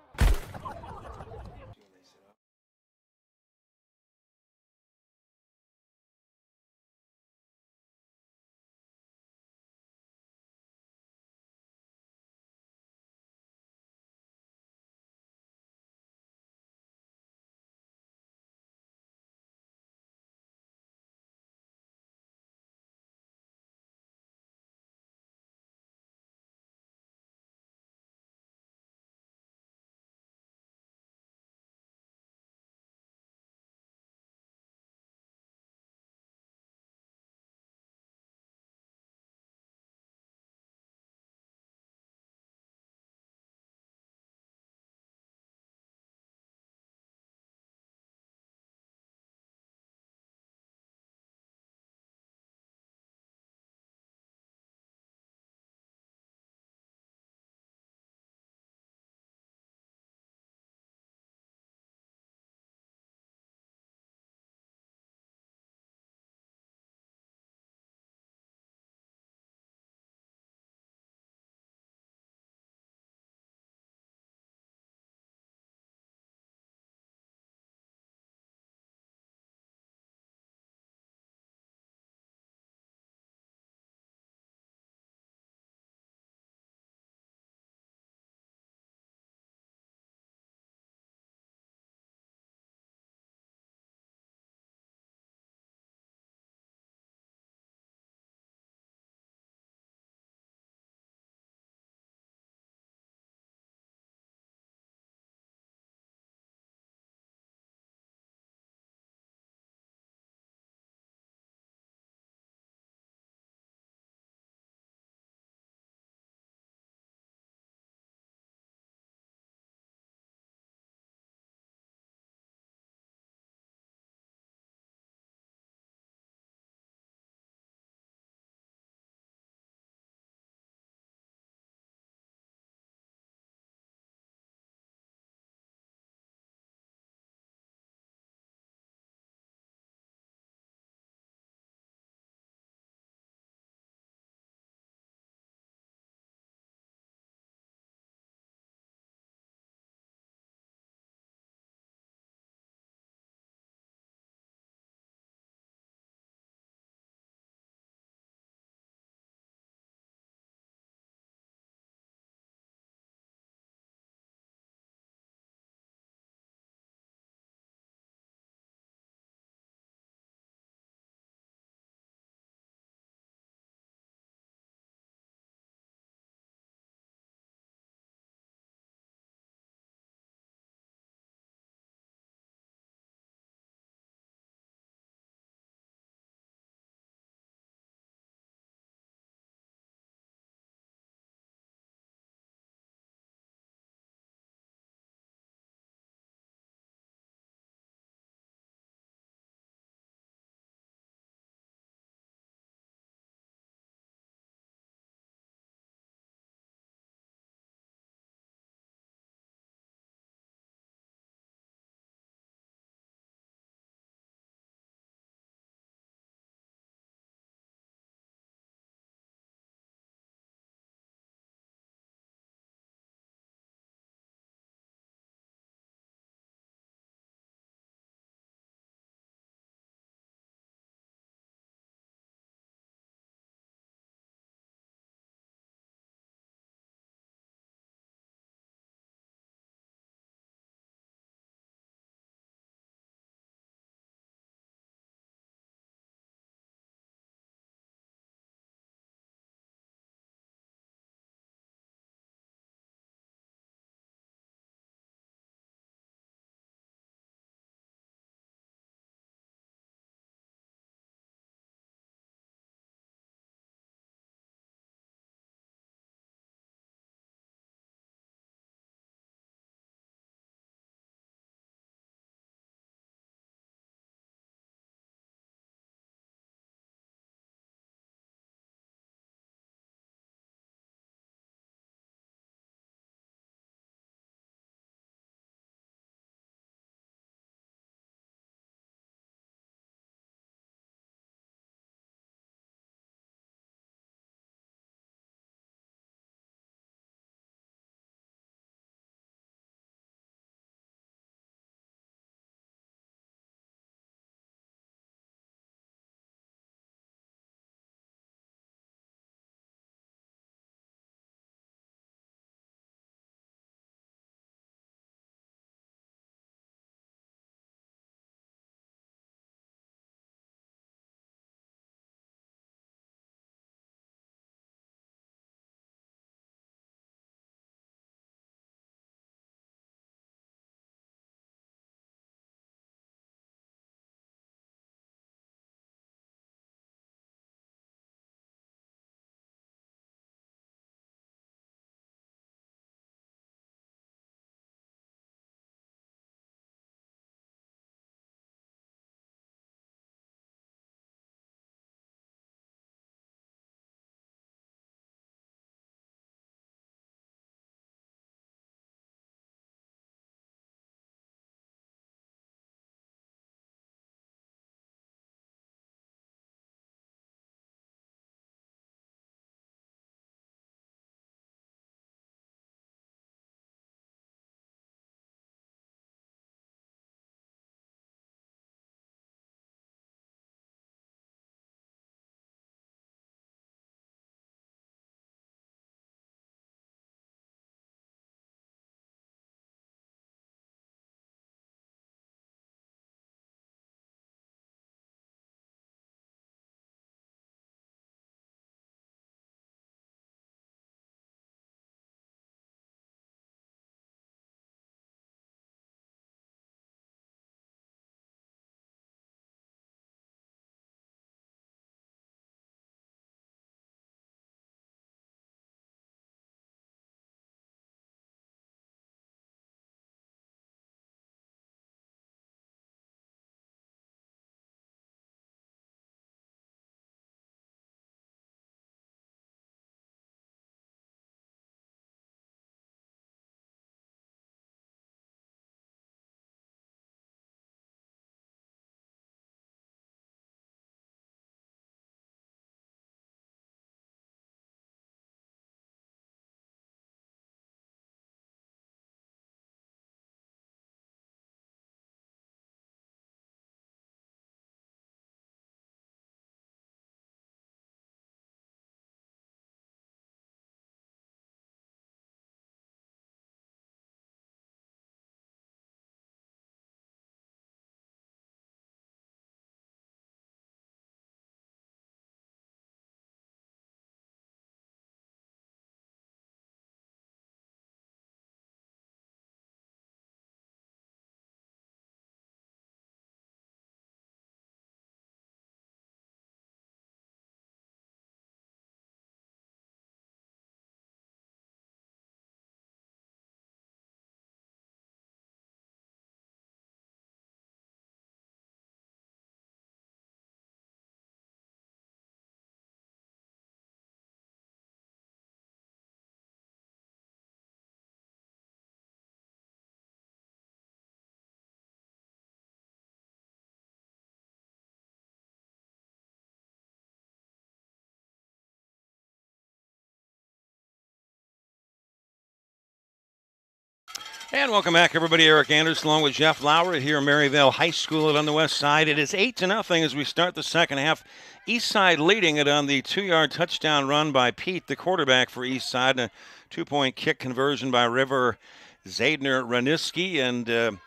And welcome back, everybody. Eric Anderson along with Jeff Lauer here in Maryvale High School on the west side. It is 8-0 as we start the second half. Eastside leading it on the 2-yard touchdown run by Pete, the quarterback for Eastside, and a 2-point kick conversion by River Zadner Raniski. And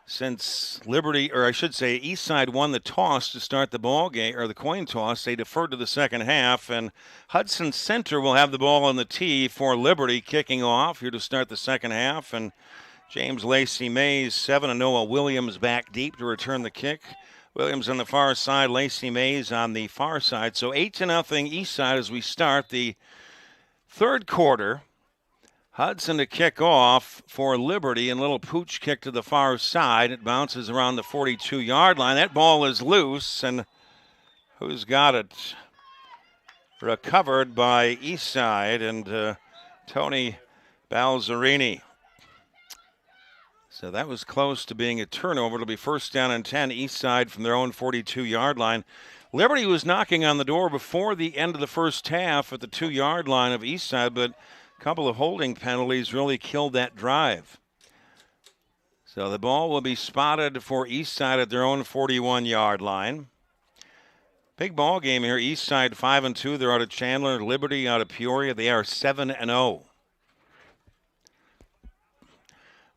since Liberty, or I should say Eastside won the toss to start the ball game, or the coin toss, they deferred to the second half. And Hudson Center will have the ball on the tee for Liberty, kicking off here to start the second half. And James Lacey Mays, 7, and Noah Williams back deep to return the kick. Williams on the far side, Lacey Mays on the far side. So 8-0 Eastside as we start the third quarter. Hudson to kick off for Liberty, and a little pooch kick to the far side. It bounces around the 42-yard line. That ball is loose, and who's got it? Recovered by Eastside, and Tony Balzerini. So that was close to being a turnover. It'll be first down and 10, Eastside from their own 42-yard line. Liberty was knocking on the door before the end of the first half at the 2-yard line of Eastside, but a couple of holding penalties really killed that drive. So the ball will be spotted for Eastside at their own 41-yard line. Big ball game here. Eastside 5-2. They're out of Chandler. Liberty out of Peoria. They are 7-0.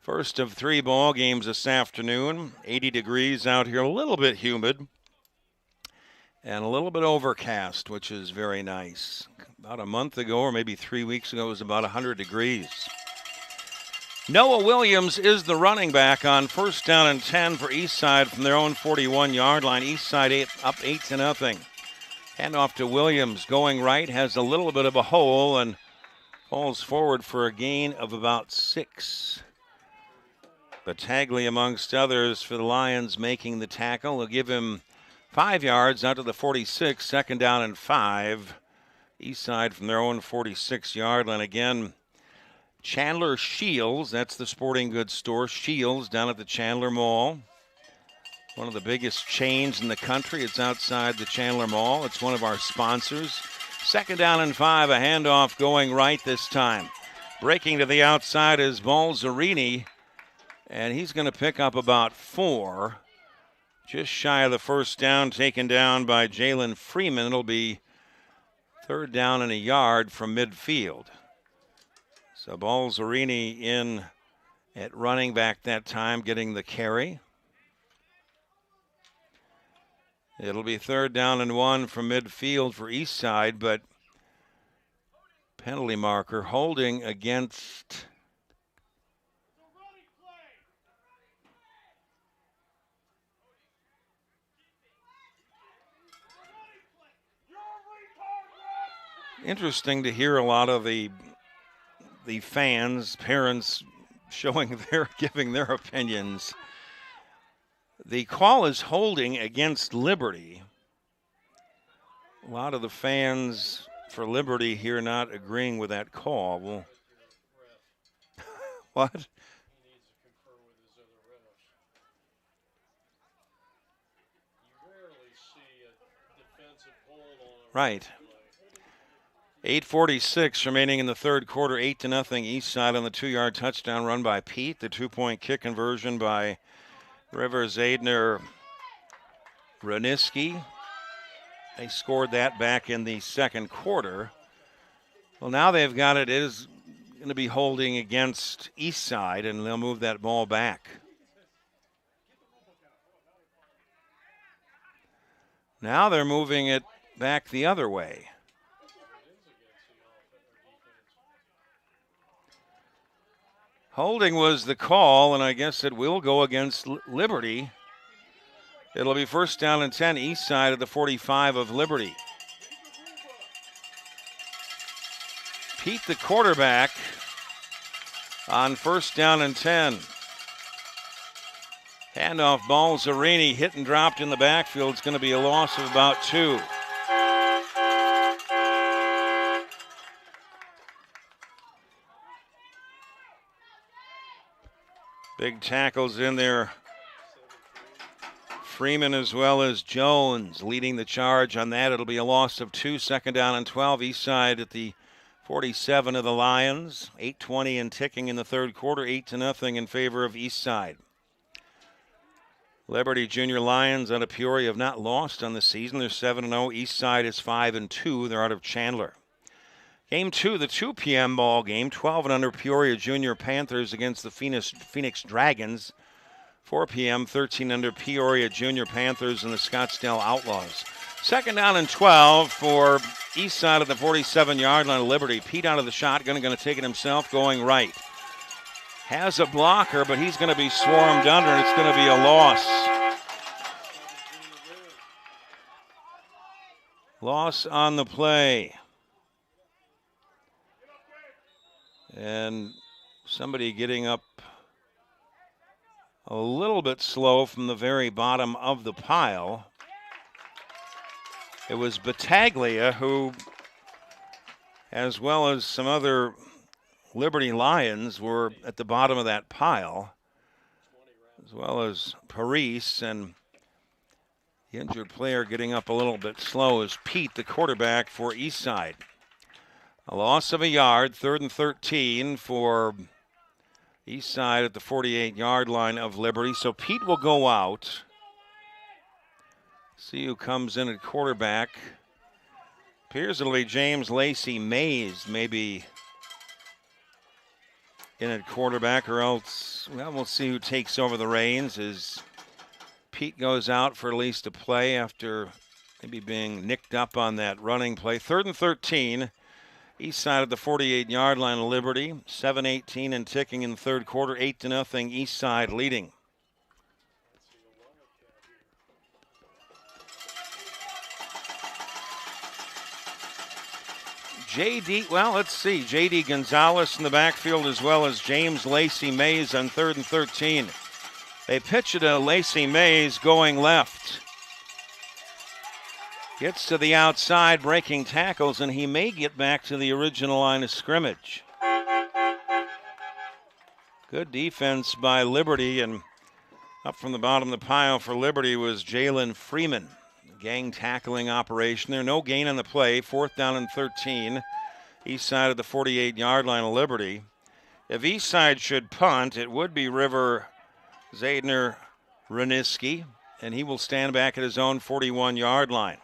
First of 3 ball games this afternoon. 80 degrees out here, a little bit humid and a little bit overcast, which is very nice. About a month ago, or maybe 3 weeks ago, it was about 100 degrees. Noah Williams is the running back on first down and 10 for Eastside from their own 41-yard line. Eastside up 8-0. Hand off to Williams, going right, has a little bit of a hole and falls forward for a gain of about 6. Battaglia, amongst others, for the Lions making the tackle. They'll give him 5 yards out to the 46, second down and 5. Eastside from their own 46-yard line. Again, Chandler Shields, that's the sporting goods store. Shields down at the Chandler Mall. One of the biggest chains in the country. It's outside the Chandler Mall. It's one of our sponsors. Second down and 5, a handoff going right this time. Breaking to the outside is Balzerini. And he's going to pick up about 4. Just shy of the first down, taken down by Jalen Freeman. It'll be third down and a yard from midfield. So Balzerini in at running back that time, getting the carry. It'll be third down and 1 from midfield for Eastside, but penalty marker holding against interesting to hear a lot of the fans, parents giving their opinions. The call is holding against Liberty. A lot of the fans for Liberty here not agreeing with that call. Well, what? Right. 8:46 remaining in the third quarter, 8-0 Eastside on the 2-yard touchdown run by Pete. The 2-point kick conversion by River Zadner Raniski. They scored that back in the second quarter. Well, now they've got it. It is going to be holding against Eastside, and they'll move that ball back. Now they're moving it back the other way. Holding was the call, and I guess it will go against Liberty. It'll be first down and 10, Eastside at the 45 of Liberty. Pete, the quarterback, on first down and 10. Handoff, Balzerini hit and dropped in the backfield. It's going to be a loss of about 2. Big tackles in there. Freeman as well as Jones leading the charge on that. It'll be a loss of 2, second down and 12. Eastside at the 47 of the Lions. 8:20 and ticking in the third quarter. 8-0 in favor of Eastside. Liberty Junior Lions out of Peoria have not lost on the season. They're 7-0. Eastside is 5-2. They're out of Chandler. Game 2, the 2 p.m. ball game. 12 and under Peoria Junior Panthers against the Phoenix Dragons. 4 p.m., 13 under Peoria Junior Panthers and the Scottsdale Outlaws. Second down and 12 for Eastside at the 47-yard line of Liberty. Pete out of the shotgun, going to take it himself, going right. Has a blocker, but he's going to be swarmed under, and it's going to be a loss. Loss on the play. And somebody getting up a little bit slow from the very bottom of the pile. It was Battaglia who, as well as some other Liberty Lions, were at the bottom of that pile, as well as Paris, and the injured player getting up a little bit slow is Pete, the quarterback for Eastside. A loss of a yard, 3rd and 13 for Eastside at the 48-yard line of Liberty. So Pete will go out. See who comes in at quarterback. Appears it'll be James Lacey Mays, maybe in at quarterback, or else, well, we'll see who takes over the reins as Pete goes out for at least a play after maybe being nicked up on that running play. 3rd and 13. Eastside at the 48-yard line of Liberty. 7:18 and ticking in the third quarter. 8-0 Eastside leading. Let's see. J.D. Gonzalez in the backfield as well as James Lacey Mays on 3rd and 13. They pitch it to Lacey Mays going left. Gets to the outside, breaking tackles, and he may get back to the original line of scrimmage. Good defense by Liberty, and up from the bottom of the pile for Liberty was Jalen Freeman. Gang tackling operation there. No gain on the play. 4th down and 13. Eastside of the 48-yard line of Liberty. If Eastside should punt, it would be River Zadner Reniski, and he will stand back at his own 41-yard line.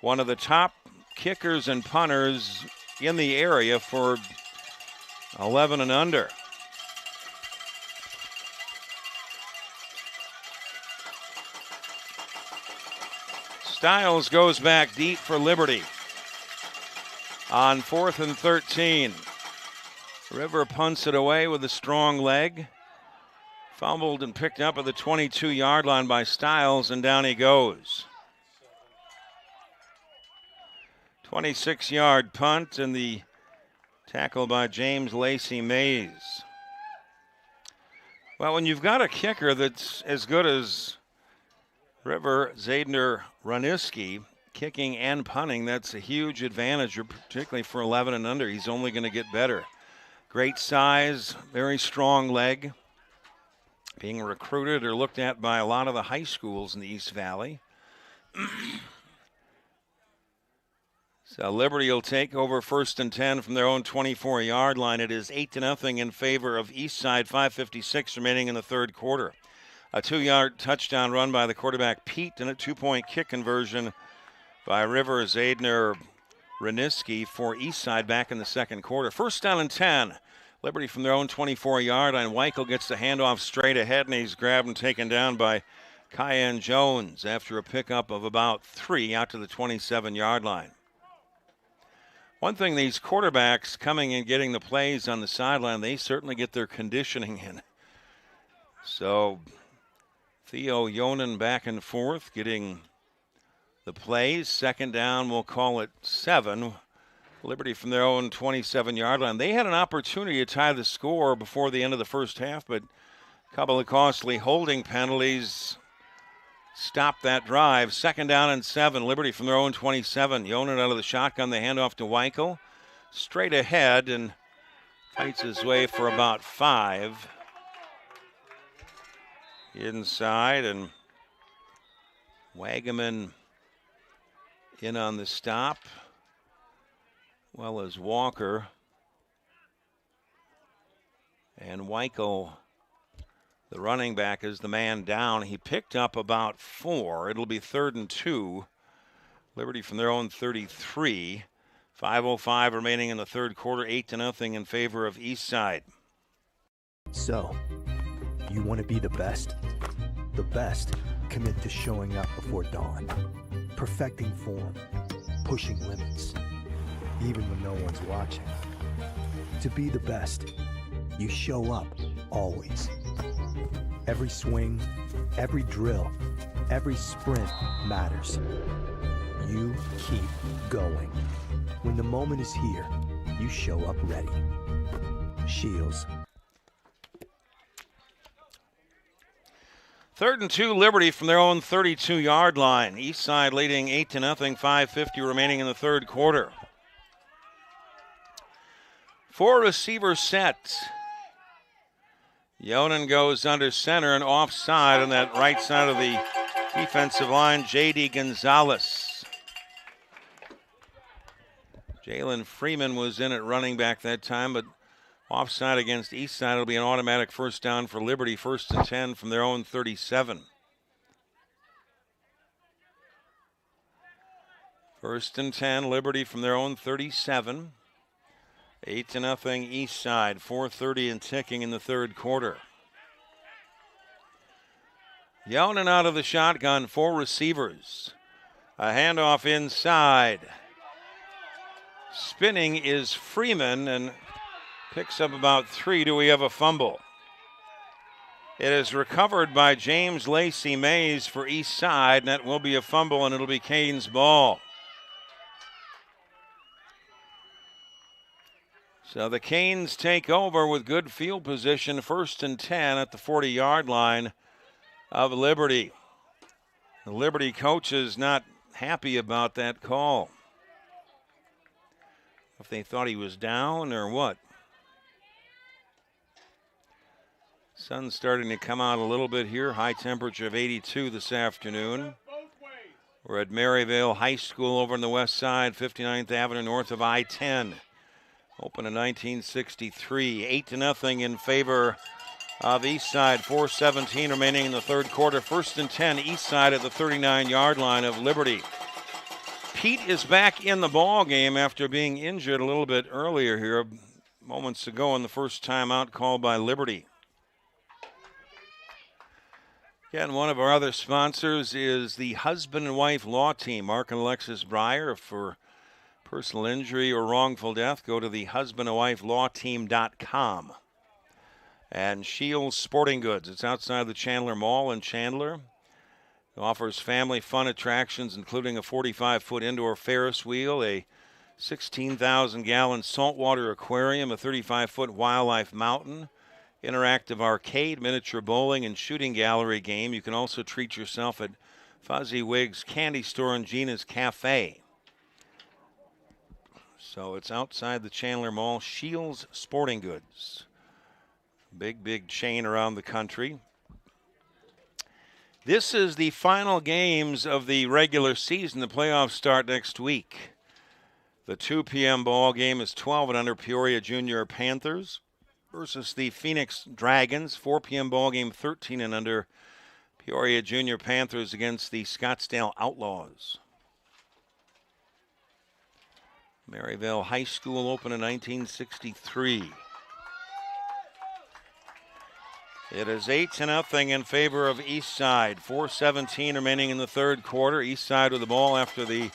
One of the top kickers and punters in the area for 11 and under. Stiles goes back deep for Liberty on 4th and 13. River punts it away with a strong leg. Fumbled and picked up at the 22-yard line by Stiles, and down he goes. 26-yard punt, and the tackle by James Lacey Mays. Well, when you've got a kicker that's as good as River Zadner Runiski, kicking and punting, that's a huge advantage, particularly for 11 and under. He's only going to get better. Great size, very strong leg. Being recruited or looked at by a lot of the high schools in the East Valley. So Liberty will take over 1st and 10 from their own 24-yard line. It is 8-0 in favor of Eastside. 5:56 remaining in the third quarter. A 2-yard touchdown run by the quarterback Pete, and a 2-point kick conversion by River Zadner Reniski for Eastside back in the second quarter. 1st down and 10. Liberty from their own 24-yard line. Weichel gets the handoff straight ahead, and he's grabbed and taken down by Kyan Jones after a pickup of about 3 out to the 27-yard line. One thing, these quarterbacks coming and getting the plays on the sideline, they certainly get their conditioning in. So Theo Yonan back and forth getting the plays. 2nd down, we'll call it 7. Liberty from their own 27-yard line. They had an opportunity to tie the score before the end of the first half, but a couple of costly holding penalties stopped that drive. 2nd down and 7. Liberty from their own 27. Yonan out of the shotgun. The handoff to Weichel. Straight ahead and fights his way for about 5. Inside, and Wagaman in on the stop. well as Walker. And Weichel, the running back, is the man down. He picked up about 4. It'll be 3rd and 2. Liberty from their own 33. 5:05 remaining in the third quarter, 8-0 in favor of Eastside. So, you want to be the best? The best commit to showing up before dawn, perfecting form, pushing limits, even when no one's watching. To be the best, you show up always. Every swing, every drill, every sprint matters. You keep going. When the moment is here, you show up ready. Shields. 3rd and 2, Liberty from their own 32-yard line. Eastside leading 8-0, 5:50 remaining in the third quarter. 4 receiver set. Yonan goes under center and offside on that right side of the defensive line, J.D. Gonzalez. Jalen Freeman was in at running back that time, but offside against Eastside. It'll be an automatic first down for Liberty, 1st and 10 from their own 37. 1st and 10, Liberty from their own 37. 8-0 Eastside, 4:30 and ticking in the third quarter. Yonan out of the shotgun, 4 receivers. A handoff inside. Spinning is Freeman and picks up about 3. Do we have a fumble? It is recovered by James Lacey Mays for Eastside, and that will be a fumble, and it'll be Canes' ball. So the Canes take over with good field position, 1st and 10 at the 40-yard line of Liberty. The Liberty coach is not happy about that call. If they thought he was down or what. Sun's starting to come out a little bit here. High temperature of 82 this afternoon. We're at Maryvale High School over on the west side, 59th Avenue north of I-10. Open in 1963. 8-0 in favor of Eastside. 4:17 remaining in the third quarter. 1st and 10, Eastside at the 39-yard line of Liberty. Pete is back in the ball game after being injured a little bit earlier here, moments ago, in the first timeout called by Liberty. Again, one of our other sponsors is the husband and wife law team. Mark and Alexis Breyer. For personal injury or wrongful death, go to the husbandandwifelawteam.com. And Shields Sporting Goods. It's outside the Chandler Mall in Chandler. It offers family fun attractions, including a 45-foot indoor Ferris wheel, a 16,000-gallon saltwater aquarium, a 35-foot wildlife mountain, interactive arcade, miniature bowling, and shooting gallery game. You can also treat yourself at Fuzzy Wig's Candy Store and Gina's Cafe. So it's outside the Chandler Mall. Shields Sporting Goods. Big chain around the country. This is the final games of the regular season. The playoffs start next week. The 2 p.m. ball game is 12 and under Peoria Junior Panthers versus the Phoenix Dragons. 4 p.m. ball game, 13 and under Peoria Junior Panthers against the Scottsdale Outlaws. Maryvale High School opened in 1963. It is 8-0 in favor of Eastside. 4:17 remaining in the third quarter. Eastside with the ball after the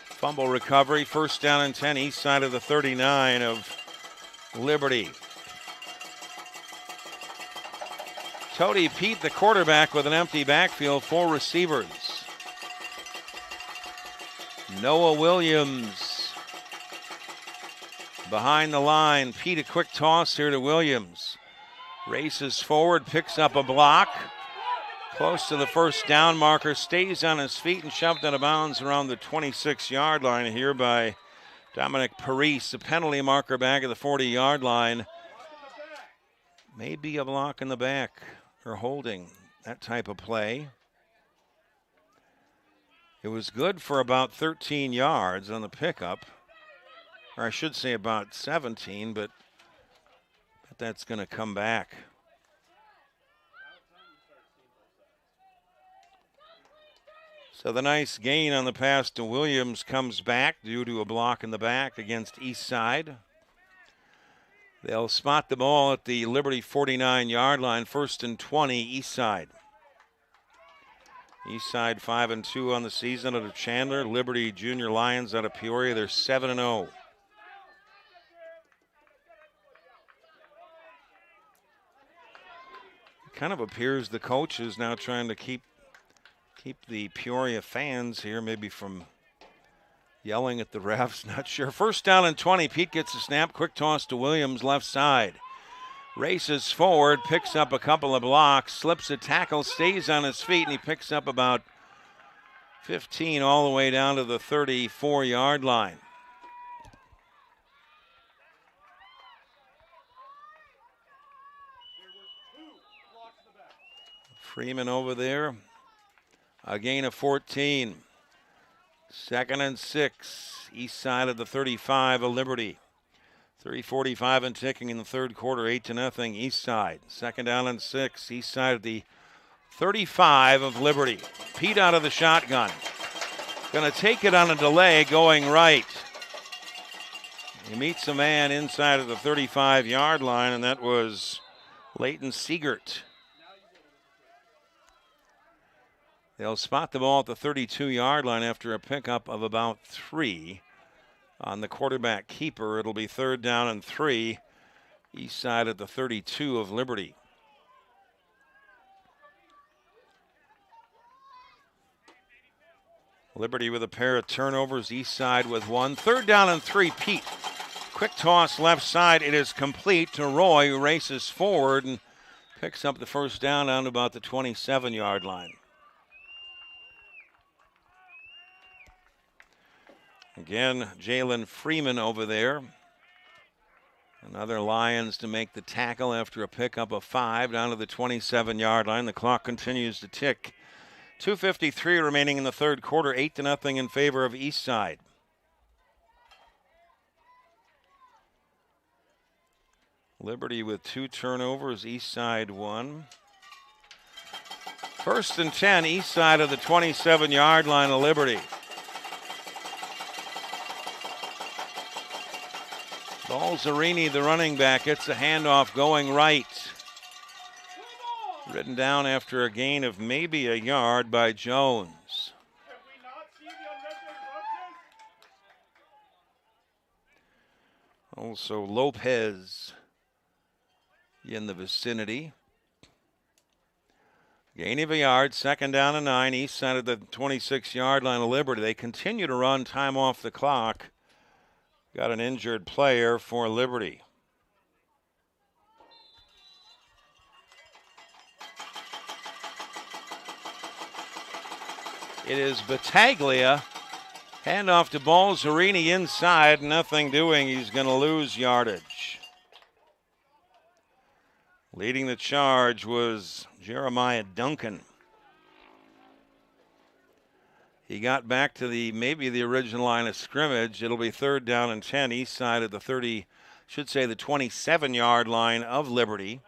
fumble recovery. 1st down and 10. Eastside of the 39 of Liberty. Cody Pete, the quarterback, with an empty backfield. 4 receivers. Noah Williams behind the line. Pete, a quick toss here to Williams. Races forward, picks up a block. Close to the first down marker, stays on his feet and shoved out of bounds around the 26-yard line here by Dominic Parise. A penalty marker back at the 40-yard line. Maybe a block in the back or holding, that type of play. It was good for about 13 yards on the pickup. Or I should say about 17, but that's going to come back. So the nice gain on the pass to Williams comes back due to a block in the back against Eastside. They'll spot the ball at the Liberty 49-yard line, 1st and 20, Eastside. Eastside 5-2 on the season out of Chandler. Liberty Junior Lions out of Peoria, they're 7-0. It kind of appears the coach is now trying to keep the Peoria fans here, maybe from yelling at the refs, not sure. 1st down and 20. Pete gets a snap, quick toss to Williams, left side. Races forward, picks up a couple of blocks, slips a tackle, stays on his feet, and he picks up about 15 all the way down to the 34-yard line. Freeman over there. A gain of 14. 2nd and 6. East side of the 35 of Liberty. 3:45 and ticking in the third quarter, 8-0 East side. 2nd down and 6. East side of the 35 of Liberty. Pete out of the shotgun. Going to take it on a delay going right. He meets a man inside of the 35-yard line, and that was Leighton Siegert. They'll spot the ball at the 32-yard line after a pickup of about 3 on the quarterback keeper. It'll be 3rd down and 3, east side at the 32 of Liberty. Liberty with a pair of turnovers, east side with 1. 3rd down and 3, Pete. Quick toss left side. It is complete to Roy, who races forward and picks up the 1st down on about the 27-yard line. Again, Jalen Freeman over there. Another Lions to make the tackle after a pickup of 5 down to the 27-yard line. The clock continues to tick. 2:53 remaining in the third quarter, 8-0 in favor of Eastside. Liberty with 2 turnovers, Eastside 1. 1st and 10, Eastside of the 27-yard line of Liberty. Balzerini, the running back, gets a handoff going right. Ridden down after a gain of maybe a yard by Jones. Also Lopez in the vicinity. Gain of a yard, 2nd down and 9, east side of the 26-yard line of Liberty. They continue to run time off the clock. Got an injured player for Liberty. It is Battaglia. Handoff to Balzerini inside. Nothing doing. He's going to lose yardage. Leading the charge was Jeremiah Duncan. He got back to maybe the original line of scrimmage. It'll be 3rd down and 10, east side of the 27-yard line of Liberty.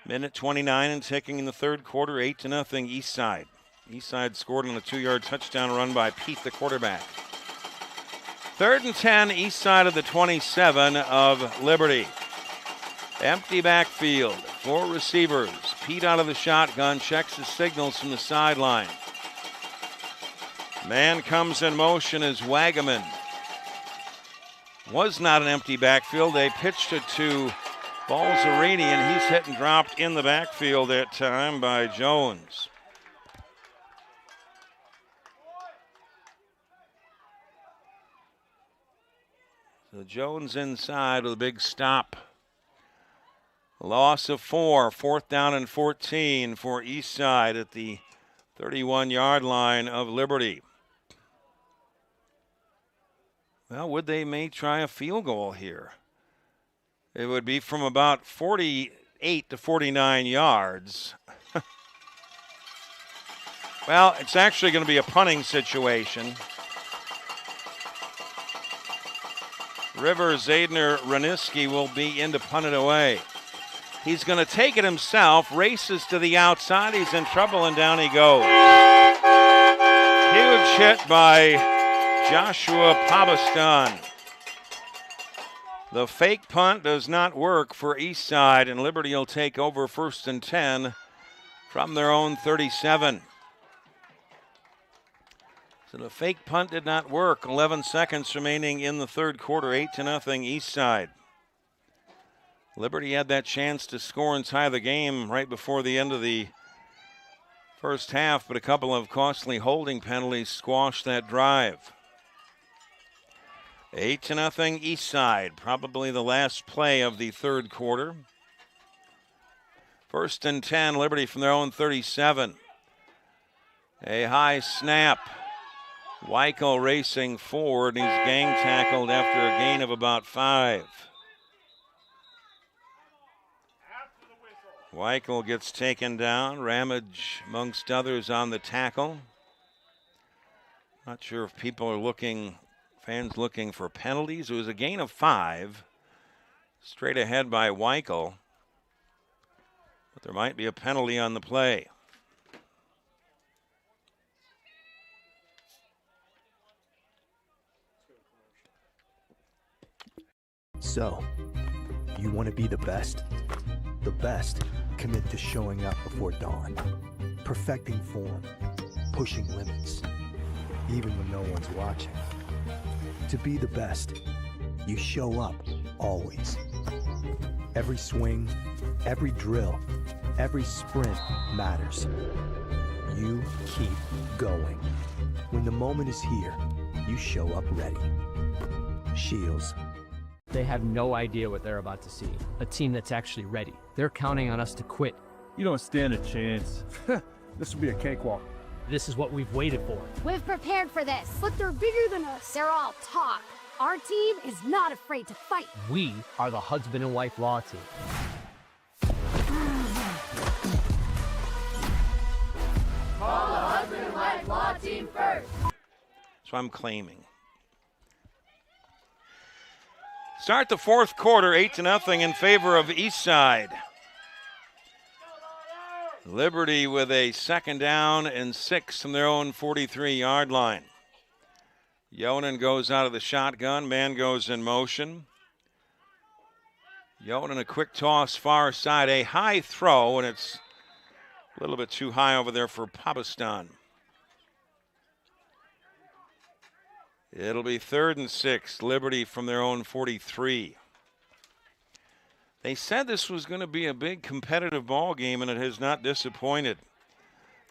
Minute 29 and ticking in the third quarter, 8-0 east side. East side scored on a 2-yard touchdown run by Pete, the quarterback. 3rd and 10, east side of the 27 of Liberty. Empty backfield, 4 receivers. Pete out of the shotgun, checks the signals from the sideline. Man comes in motion is Wagaman. Was not an empty backfield. They pitched it to Balzerini, and he's hit and dropped in the backfield that time by Jones. So Jones inside with a big stop. Loss of 4, 4th down and 14 for Eastside at the 31-yard line of Liberty. Well, may try a field goal here. It would be from about 48 to 49 yards. Well, it's actually going to be a punting situation. River Zadner Raniski will be in to punt it away. He's going to take it himself, races to the outside. He's in trouble, and down he goes. Huge hit by Joshua Pabastan. The fake punt does not work for Eastside, and Liberty will take over 1st and 10 from their own 37. So the fake punt did not work. 11 seconds remaining in the third quarter, 8-0 Eastside. Liberty had that chance to score and tie the game right before the end of the first half, but a couple of costly holding penalties squashed that drive. 8-0 Eastside, probably the last play of the third quarter. 1st and 10, Liberty from their own 37. A high snap. Weichel racing forward, and he's gang tackled after a gain of about 5. Weichel gets taken down. Ramage, amongst others, on the tackle. Not sure if people are fans looking for penalties. It was a gain of 5. Straight ahead by Weichel. But there might be a penalty on the play. So, you want to be the best? The best commit to showing up before dawn, perfecting form, pushing limits, even when no one's watching. To be the best, you show up always. Every swing, every drill, every sprint matters. You keep going. When the moment is here, you show up ready. Shields. They have no idea what they're about to see. A team that's actually ready. They're counting on us to quit. You don't stand a chance. This will be a cakewalk. This is what we've waited for. We've prepared for this. But they're bigger than us. They're all talk. Our team is not afraid to fight. We are the husband and wife law team. Call the husband and wife law team first. So I'm claiming. Start the fourth quarter, 8-0 in favor of Eastside. Liberty with a 2nd down and 6 from their own 43-yard line. Yonan goes out of the shotgun. Man goes in motion. Yonan, a quick toss far side. A high throw, and it's a little bit too high over there for Pabastan. It'll be 3rd and 6. Liberty from their own 43. They said this was going to be a big competitive ball game, and it has not disappointed.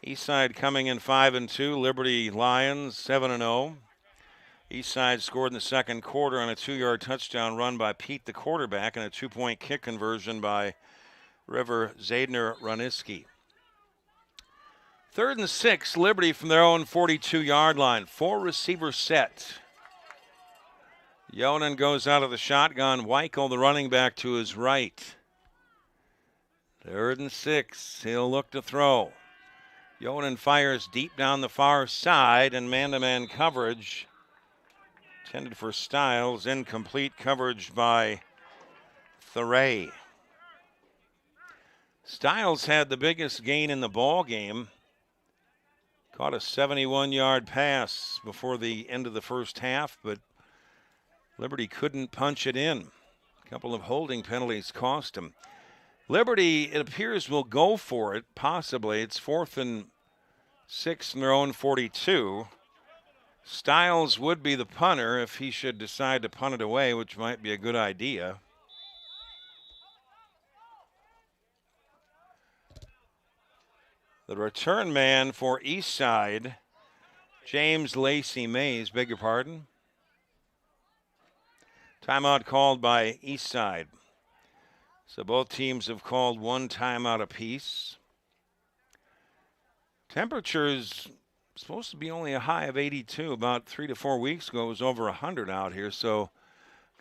Eastside coming in 5-2. Liberty Lions 7-0. Eastside scored in the second quarter on a 2-yard touchdown run by Pete, the quarterback, and a 2-point kick conversion by River Zadner Raniski. 3rd and 6, Liberty from their own 42-yard line. 4-receiver set. Yonan goes out of the shotgun. Weichel, the running back, to his right. 3rd and 6. He'll look to throw. Yonan fires deep down the far side, and man-to-man coverage intended for Stiles. Incomplete coverage by Thuray. Stiles had the biggest gain in the ball game. Caught a 71-yard pass before the end of the first half, but Liberty couldn't punch it in. A couple of holding penalties cost him. Liberty, it appears, will go for it, possibly. It's 4th and 6 from their own 42. Stiles would be the punter if he should decide to punt it away, which might be a good idea. The return man for Eastside, James Lacey Mays, beg your pardon. Timeout called by Eastside. So both teams have called one timeout apiece. Temperatures supposed to be only a high of 82. About 3 to 4 weeks ago, it was over 100 out here. So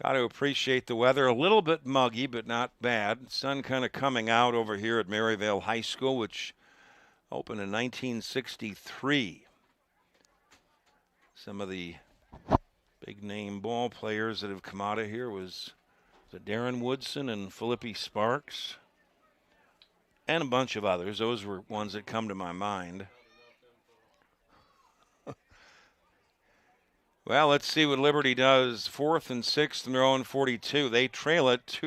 got to appreciate the weather. A little bit muggy, but not bad. Sun kind of coming out over here at Maryvale High School, which opened in 1963. Some of the big name ball players that have come out of here was Darren Woodson and Philippi Sparks and a bunch of others. Those were ones that come to my mind. Well, let's see what Liberty does. 4th and 6th in their own 42. They trail it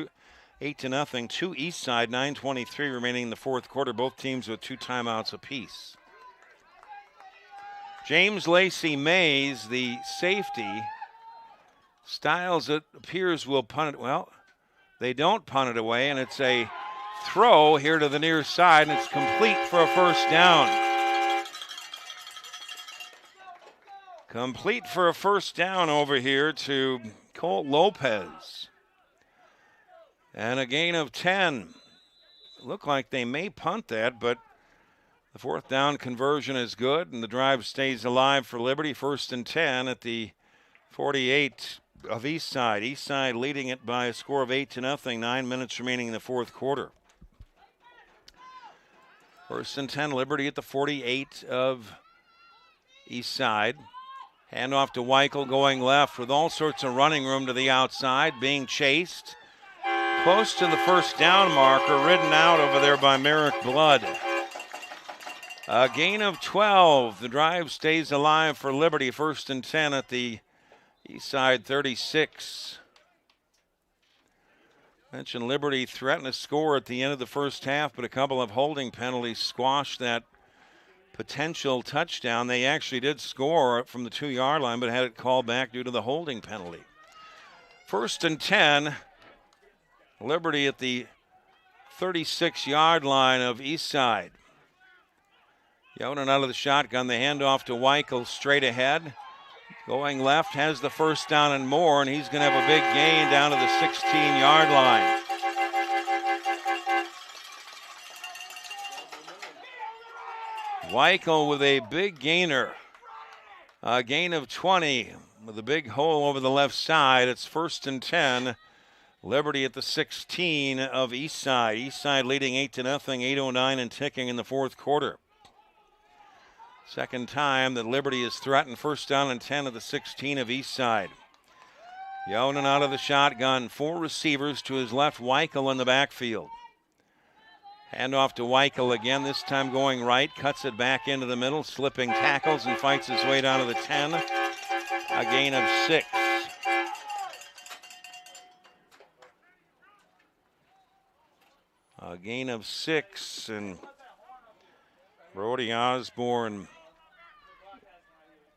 8-0 to Eastside. 9:23 remaining in the fourth quarter. Both teams with 2 timeouts apiece. James Lacey Mays, the safety. Styles, it appears, will punt it. Well, they don't punt it away, and it's a throw here to the near side, and it's complete for a first down. Complete for a first down over here to Colt Lopez. And a gain of 10. Look like they may punt that, but the 4th down conversion is good, and the drive stays alive for Liberty. 1st and 10 at the 48 of Eastside. Eastside leading it by a score of 8-0. 9 minutes remaining in the fourth quarter. 1st and 10, Liberty at the 48 of Eastside. Handoff to Weichel going left with all sorts of running room to the outside, being chased. Close to the first down marker, ridden out over there by Merrick Blood. A gain of 12. The drive stays alive for Liberty. 1st and 10 at the Eastside 36. Mentioned Liberty threatened to score at the end of the first half, but a couple of holding penalties squashed that potential touchdown. They actually did score from the 2-yard line, but had it called back due to the holding penalty. 1st and 10, Liberty at the 36-yard line of Eastside. Yonan out of the shotgun, the handoff to Weichel straight ahead. Going left, has the first down and more, and he's going to have a big gain down to the 16-yard line. Weichel with a big gainer. A gain of 20 with a big hole over the left side. It's 1st and 10. Liberty at the 16 of Eastside. Eastside leading 8-0, 8:09 and ticking in the fourth quarter. Second time that Liberty is threatened. 1st down and 10 at the 16 of Eastside. Yonan out of the shotgun. 4 receivers to his left. Weichel in the backfield. Handoff to Weichel again, this time going right. Cuts it back into the middle. Slipping tackles and fights his way down to the 10. A gain of 6. A gain of 6, and Brody Osborne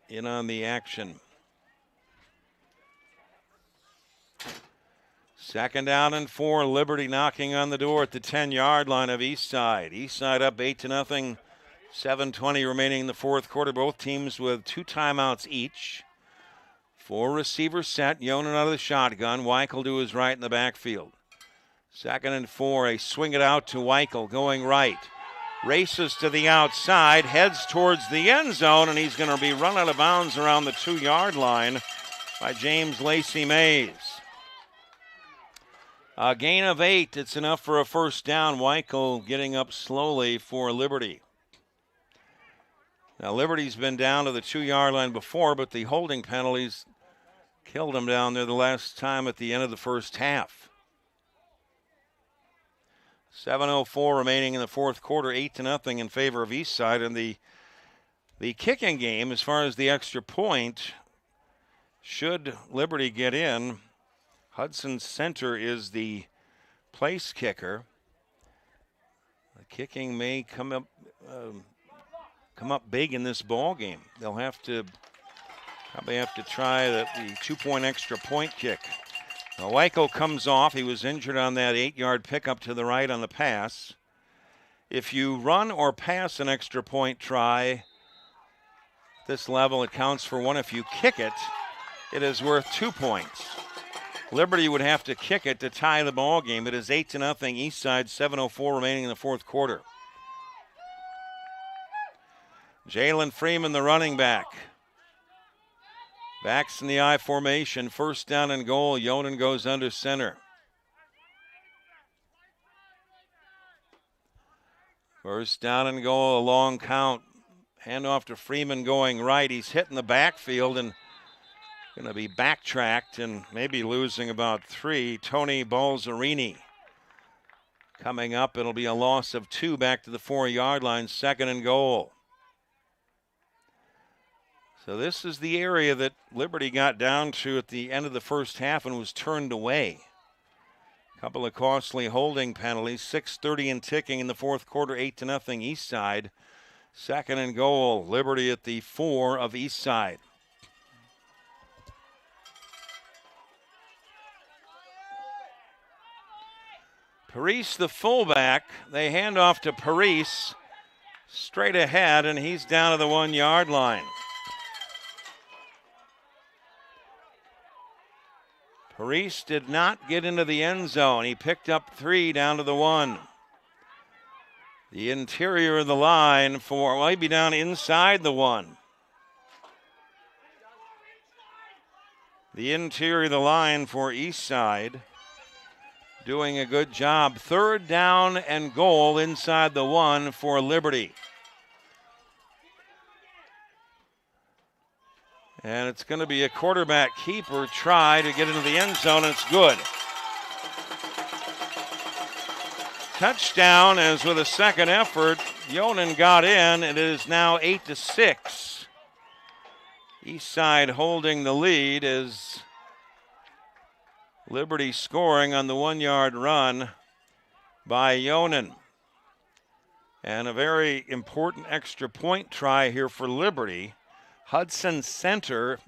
in on the action. 2nd down and 4, Liberty knocking on the door at the 10-yard line of Eastside. Eastside up 8-0, 7:20 remaining in the fourth quarter. Both teams with 2 timeouts each. 4 receivers set, Yonan out of the shotgun. Weichel to his right in the backfield. 2nd and 4, a swing it out to Weichel going right. Races to the outside, heads towards the end zone, and he's going to be run out of bounds around the 2-yard line by James Lacey Mays. A gain of 8. It's enough for a first down. Weichel getting up slowly for Liberty. Now, Liberty's been down to the 2-yard line before, but the holding penalties killed them down there the last time at the end of the first half. 7:04 remaining in the fourth quarter, 8-0 in favor of Eastside. And the kicking game, as far as the extra point, should Liberty get in, Hudson Center is the place kicker. The kicking may come up big in this ball game. They'll probably have to try the 2-point extra point kick. Now, Weichel comes off. He was injured on that 8-yard pickup to the right on the pass. If you run or pass an extra point try, this level it counts for 1. If you kick it, it is worth 2 points. Liberty would have to kick it to tie the ball game. It is 8-0 Eastside, 7:04 remaining in the fourth quarter. Jalen Freeman, the running back. Backs in the I formation. 1st down and goal. Yonan goes under center. 1st down and goal, a long count. Handoff to Freeman going right. He's hitting the backfield, and Going to be backtracked and maybe losing about 3. Tony Balzerini coming up. It'll be a loss of 2 back to the 4-yard line, 2nd and goal. So this is the area that Liberty got down to at the end of the first half and was turned away. A couple of costly holding penalties, 6:30 and ticking in the fourth quarter, 8-0 Eastside. 2nd and goal, Liberty at the 4 of Eastside. Paris, the fullback, they hand off to Paris straight ahead, and he's down to the 1-yard line. Paris did not get into the end zone. He picked up 3 down to the 1. The interior of the line for, well, he'd be down inside the 1. The interior of the line for Eastside doing a good job. 3rd down and goal inside the 1 for Liberty. And it's going to be a quarterback keeper try to get into the end zone, and it's good. Touchdown, as with a second effort, Yonan got in. It is now 8-6. Eastside holding the lead as Liberty scoring on the 1-yard run by Yonan. And a very important extra point try here for Liberty. Hudson Center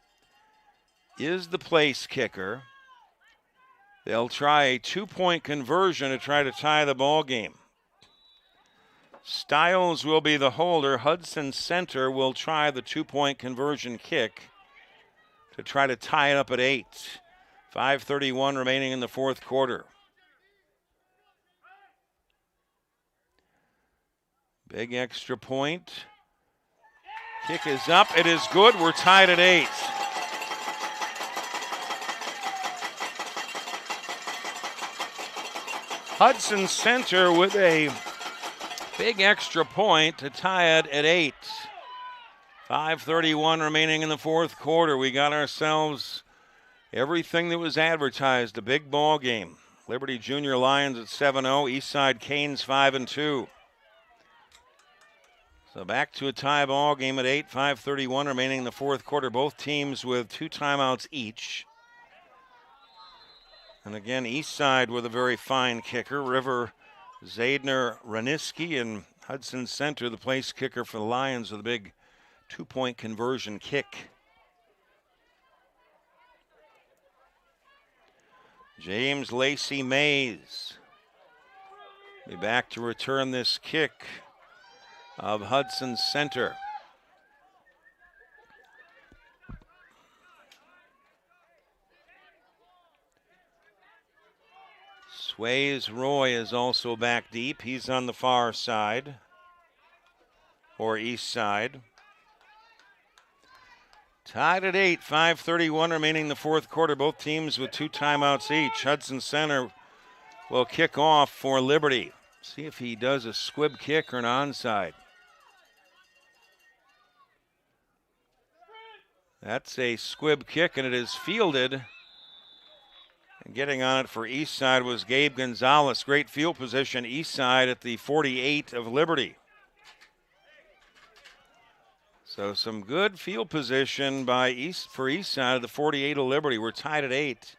is the place kicker. They'll try a 2-point conversion to try to tie the ball game. Stiles will be the holder. Hudson Center will try the 2-point conversion kick to try to tie it up at 8. 5:31 remaining in the fourth quarter. Big extra point. Kick is up. It is good. We're tied at 8. Hudson Center with a big extra point to tie it at 8. 5:31 remaining in the fourth quarter. We got ourselves everything that was advertised, a big ball game. Liberty Junior Lions at 7-0, Eastside Canes 5-2. So back to a tie ball game at 8, 5:31 remaining in the fourth quarter. Both teams with 2 timeouts each. And again, Eastside with a very fine kicker, River Zadner Raniski, and Hudson Center, the place kicker for the Lions, with a big 2-point conversion kick. James Lacey Mays be back to return this kick of Hudson Center. Sways Roy is also back deep. He's on the far side or east side. Tied at 8, 5:31 remaining in the fourth quarter. Both teams with 2 timeouts each. Hudson Center will kick off for Liberty. See if he does a squib kick or an onside. That's a squib kick, and it is fielded. And getting on it for Eastside was Gabe Gonzalez. Great field position, Eastside at the 48 of Liberty. So some good field position by for Eastside of the 48 of Liberty. We're tied at 8.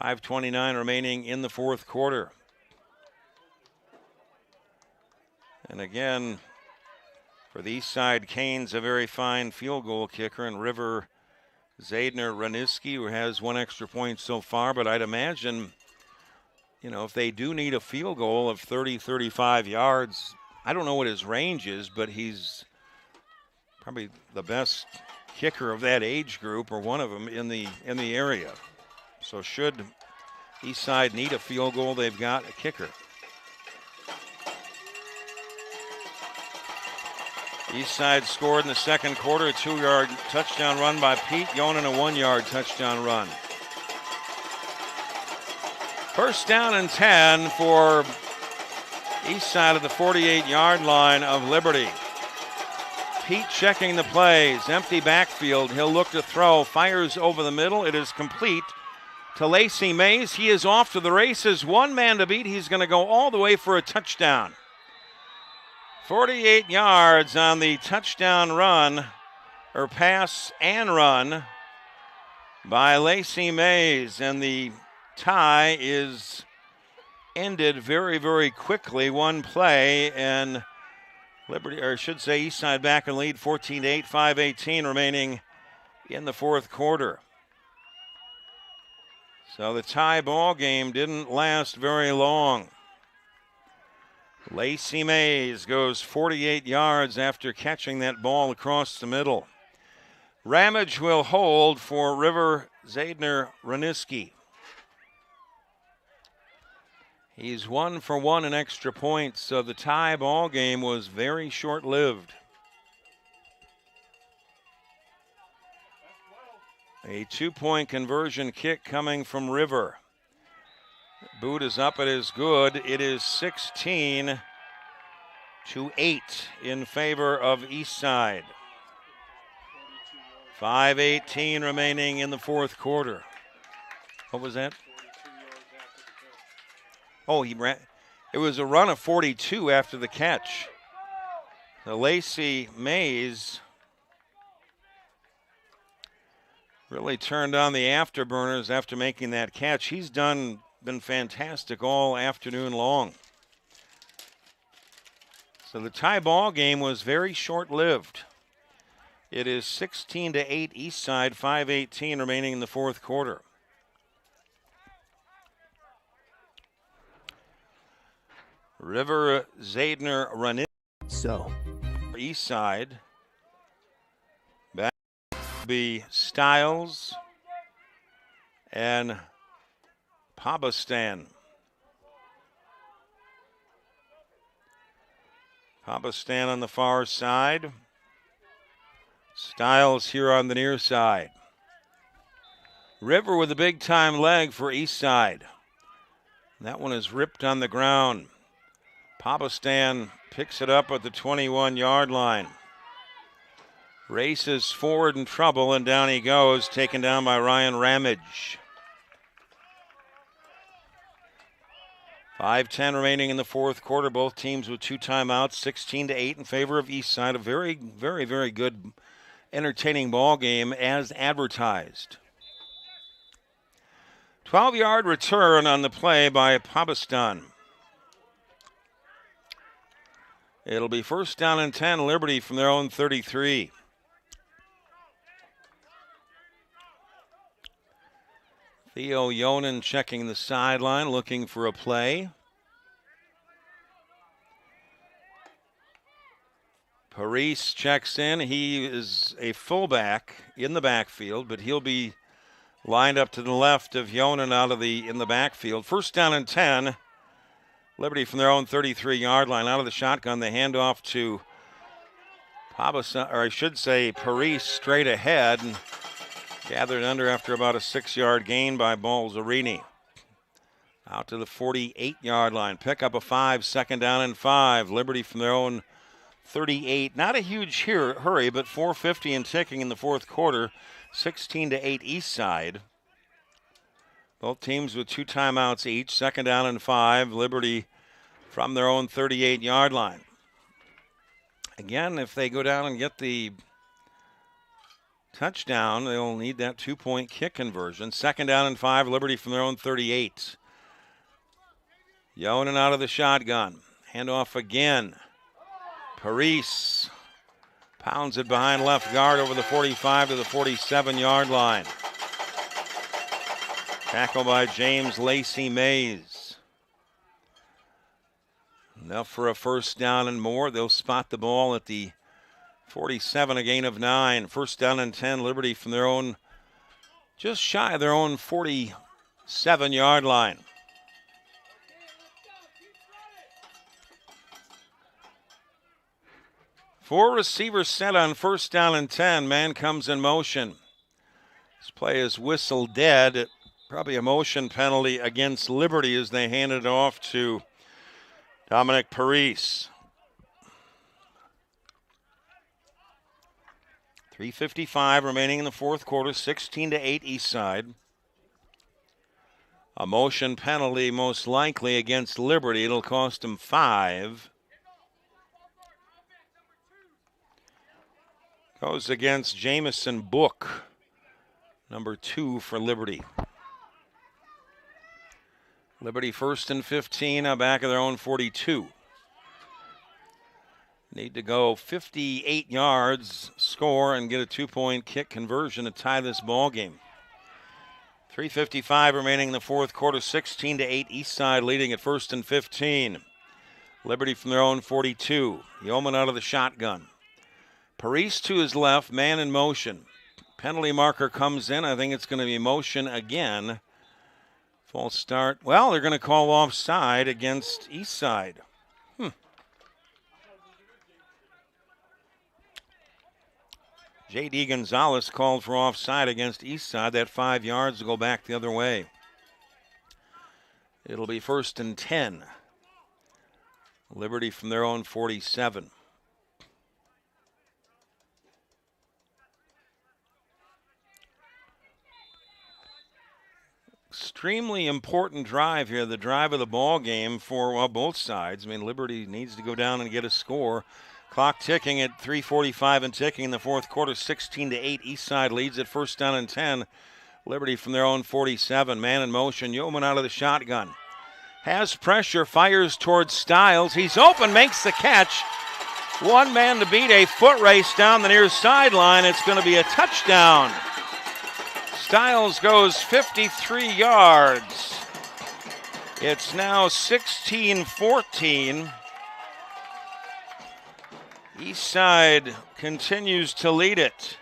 5:29 remaining in the fourth quarter. And again, for the Eastside Canes, a very fine field goal kicker, and River Zadner Raniski, who has 1 extra point so far. But I'd imagine, if they do need a field goal of 30, 35 yards, I don't know what his range is, but he's probably the best kicker of that age group, or one of them in the area. So should Eastside need a field goal, they've got a kicker. Eastside scored in the second quarter, a 2-yard touchdown run by Pete Yonan, a 1-yard touchdown run. First down and 10 for Eastside at the 48-yard line of Liberty. Pete checking the plays. Empty backfield. He'll look to throw. Fires over the middle. It is complete to Lacey Mays. He is off to the races. One man to beat. He's going to go all the way for a touchdown. 48 yards on the touchdown run, or pass and run by Lacey Mays. And the tie is ended very, very quickly. One play, and Liberty, or I should say Eastside back in lead 14-8, 5:18 remaining in the fourth quarter. So the tie ball game didn't last very long. Lacey Mays goes 48 yards after catching that ball across the middle. Ramage will hold for River Zadner-Raniski. He's 1 for 1 in extra points, so the tie ball game was very short-lived. A 2-point conversion kick coming from River. Boot is up, it is good. It is 16-8 in favor of Eastside. 5:18 remaining in the fourth quarter. What was that? Oh, he ran. It was a run of 42 after the catch. The Lacey Mays really turned on the afterburners after making that catch. He's been fantastic all afternoon long. So the tie ball game was very short-lived. It is 16-8 Eastside, 5:18 remaining in the fourth quarter. River Zadner-Raniski. So, Eastside. Back will be Stiles and Pabastan. Pabastan on the far side. Stiles here on the near side. River with a big-time leg for Eastside. That one is ripped on the ground. Pabastan picks it up at the 21-yard line. Races forward in trouble, and down he goes, taken down by Ryan Ramage. 5:10 remaining in the fourth quarter. Both teams with 2 timeouts, 16-8 in favor of Eastside. A very, very, very good, entertaining ball game as advertised. 12-yard return on the play by Pabastan. It'll be first down and 10, Liberty from their own 33. Theo Yonan checking the sideline, looking for a play. Paris checks in. He is a fullback in the backfield, but he'll be lined up to the left of Yonan in the backfield. First down and 10. Liberty from their own 33-yard line. Out of the shotgun, they hand off to Paris straight ahead, and gathered under after about a 6-yard gain by Balzarini. Out to the 48-yard line. Pick up a 5, second down and 5. Liberty from their own 38. Not a huge hurry, but 4:50 and ticking in the fourth quarter. 16-8 Eastside. Both teams with 2 timeouts each. Second down and 5. Liberty from their own 38-yard line. Again, if they go down and get the touchdown, they'll need that 2-point kick conversion. Second down and 5. Liberty from their own 38. Yonan out of the shotgun. Handoff again. Paris pounds it behind left guard over the 45 to the 47-yard line. Tackle by James Lacey Mays. Enough for a first down and more. They'll spot the ball at the 47, a gain of 9. First down and 10, Liberty from their own, just shy of their own 47-yard line. Four receivers set on first down and 10. Man comes in motion. This play is whistled dead. Probably a motion penalty against Liberty as they hand it off to Dominic Paris. 3:55 remaining in the fourth quarter, 16-8 Eastside. A motion penalty most likely against Liberty. It'll cost them 5. Goes against Jamison Book, number 2 for Liberty. Liberty 1st and 15, back of their own 42. Need to go 58 yards, score, and get a 2-point kick conversion to tie this ball game. 3:55 remaining in the fourth quarter, 16-8 Eastside leading at 1st and 15. Liberty from their own 42. Yeoman out of the shotgun. Paris to his left, man in motion. Penalty marker comes in. I think it's going to be motion again. False start. Well, they're going to call offside against Eastside. J.D. Gonzalez called for offside against Eastside. That 5 yards will go back the other way. It'll be 1st and 10. Liberty from their own 47. Extremely important drive here, the drive of the ball game for both sides. I mean, Liberty needs to go down and get a score. Clock ticking at 3:45 and ticking in the fourth quarter, 16-8. Eastside leads at 1st down and 10. Liberty from their own 47. Man in motion. Yeoman out of the shotgun. Has pressure, fires towards Stiles. He's open, makes the catch. One man to beat, a foot race down the near sideline. It's going to be a touchdown. Stiles goes 53 yards. It's now 16-14. Eastside continues to lead it.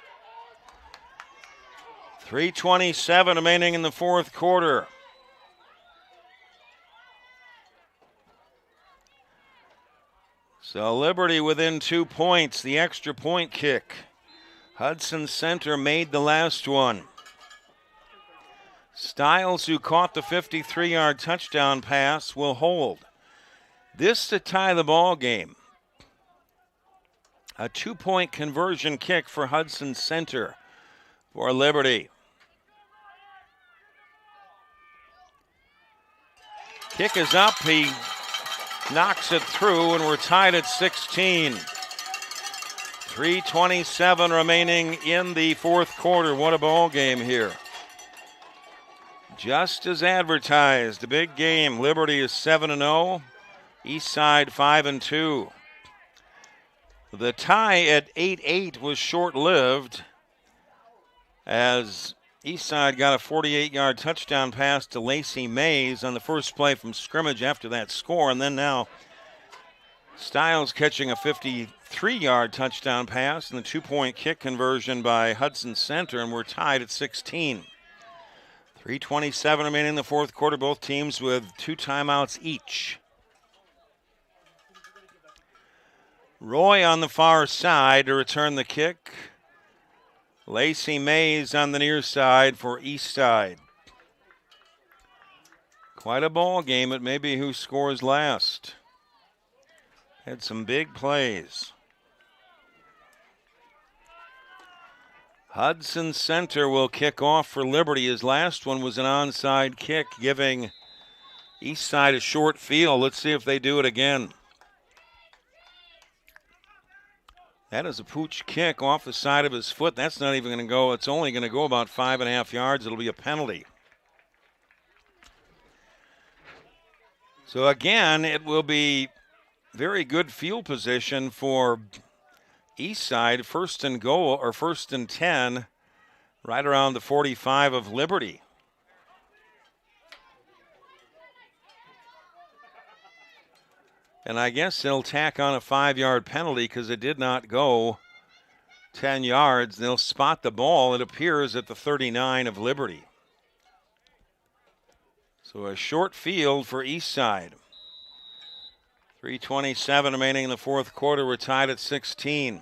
3:27 remaining in the fourth quarter. So Liberty within 2 points. The extra point kick. Hudson Center made the last one. Stiles, who caught the 53-yard touchdown pass, will hold. This to tie the ball game. A 2-point conversion kick for Hudson Center for Liberty. Kick is up. He knocks it through, and we're tied at 16. 3:27 remaining in the fourth quarter. What a ball game here. Just as advertised, a big game. Liberty is 7-0. Eastside 5-2. The tie at 8-8 was short-lived as Eastside got a 48-yard touchdown pass to Lacey Mays on the first play from scrimmage after that score. And then now Stiles catching a 53-yard touchdown pass and the 2-point kick conversion by Hudson Center, and we're tied at 16. 3:27 remaining in the fourth quarter, both teams with 2 timeouts each. Roy on the far side to return the kick. Lacey Mays on the near side for Eastside. Quite a ball game. It may be who scores last. Had some big plays. Hudson Center will kick off for Liberty. His last one was an onside kick, giving Eastside a short field. Let's see if they do it again. That is a pooch kick off the side of his foot. That's not even going to go. It's only going to go about 5.5 yards. It'll be a penalty. So again, it will be very good field position for Eastside. 1st and goal, or 1st and 10, right around the 45 of Liberty. And I guess they'll tack on a 5-yard penalty because it did not go 10 yards. They'll spot the ball, it appears, at the 39 of Liberty. So a short field for Eastside. 3:27 remaining in the fourth quarter. We're tied at 16.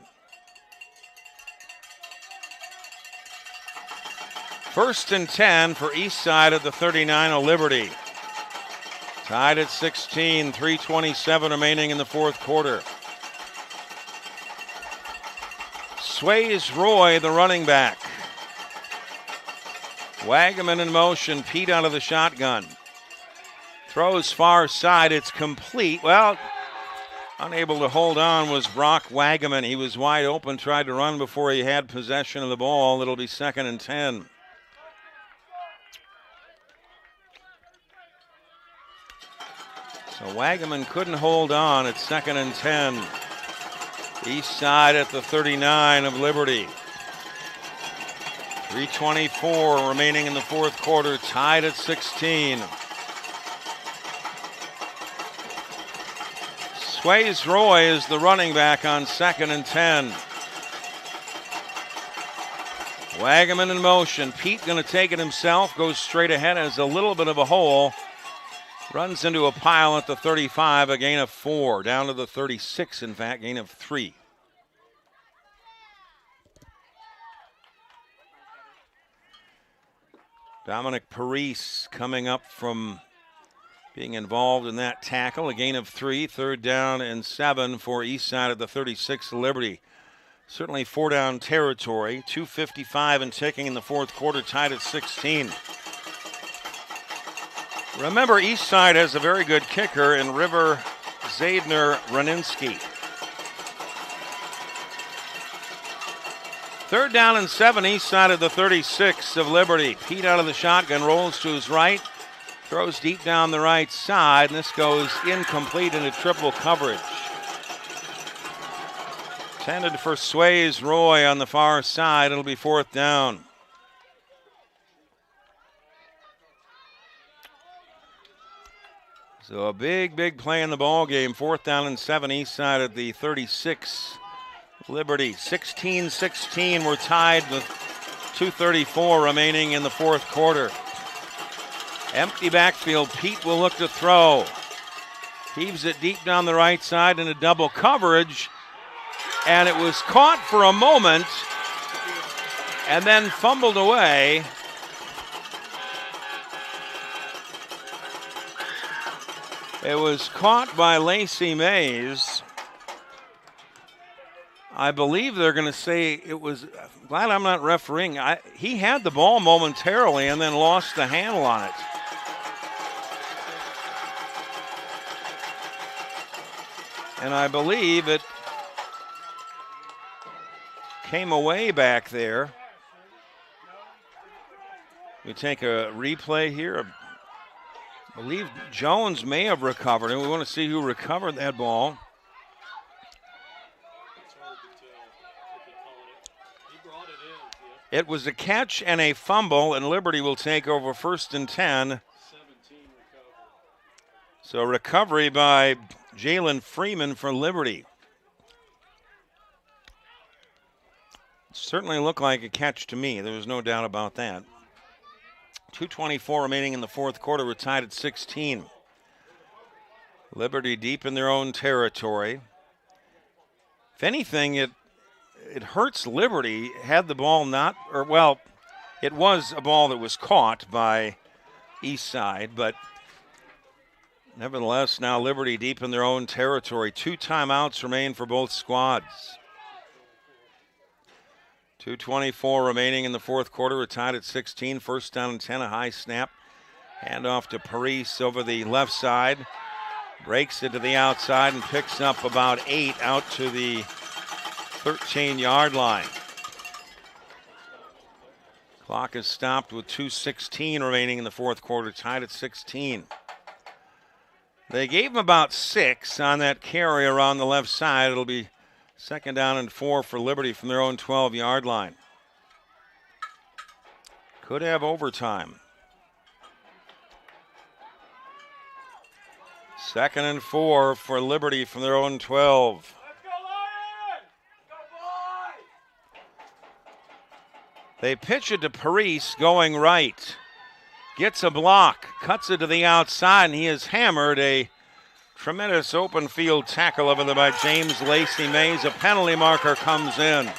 1st and 10 for Eastside at the 39 of Liberty. Tied at 16, 3:27 remaining in the fourth quarter. Sways Roy, the running back. Wagaman in motion, Pete out of the shotgun. Throws far side, it's complete. Well, unable to hold on was Brock Wagaman. He was wide open, tried to run before he had possession of the ball. It'll be 2nd and 10. So Wagaman couldn't hold on at 2nd and 10. Eastside at the 39 of Liberty. 3:24 remaining in the fourth quarter, tied at 16. Sways Roy is the running back on 2nd and 10. Wagaman in motion. Pete going to take it himself, goes straight ahead, has a little bit of a hole. Runs into a pile at the 35, a gain of 4. Down to the 36, in fact, gain of 3. Dominic Parise coming up from being involved in that tackle. A gain of 3, 3rd down and 7 for Eastside at the 36 Liberty. Certainly 4-down territory. 2:55 and ticking in the fourth quarter, tied at 16. Remember, Eastside has a very good kicker in River Zadner-Raninski. 3rd down and 7, Eastside of the 36 of Liberty. Pete out of the shotgun, rolls to his right, throws deep down the right side, and this goes incomplete into triple coverage. Intended for Sways Roy on the far side. It'll be 4th down. So a big play in the ball game. 4th down and 7, Eastside at the 36. Liberty 16-16. We're tied with 2:34 remaining in the fourth quarter. Empty backfield. Pete will look to throw. Heaves it deep down the right side into double coverage. And it was caught for a moment and then fumbled away. It was caught by Lacey Mays. I believe they're going to say it was, glad I'm not refereeing. He had the ball momentarily and then lost the handle on it. And I believe it came away back there. We take a replay here. I believe Jones may have recovered, and we want to see who recovered that ball. It was a catch and a fumble, and Liberty will take over 1st and 10. So recovery by Jalen Freeman for Liberty. Certainly looked like a catch to me. There was no doubt about that. 2:24 remaining in the fourth quarter. We're tied at 16. Liberty deep in their own territory. If anything, it hurts Liberty had the ball not, or well, it was a ball that was caught by Eastside, but nevertheless, now Liberty deep in their own territory. 2 timeouts remain for both squads. 2:24 remaining in the fourth quarter. We're tied at 16. 1st down and 10, a high snap. Hand off to Parise over the left side. Breaks it to the outside and picks up about 8 out to the 13-yard line. Clock is stopped with 2:16 remaining in the fourth quarter, tied at 16. They gave him about 6 on that carry around the left side. It'll be 2nd down and 4 for Liberty from their own 12-yard line. Could have overtime. 2nd and 4 for Liberty from their own 12. They pitch it to Parise going right. Gets a block, cuts it to the outside, and he has hammered a tremendous open field tackle over there by James Lacey Mays. A penalty marker comes in.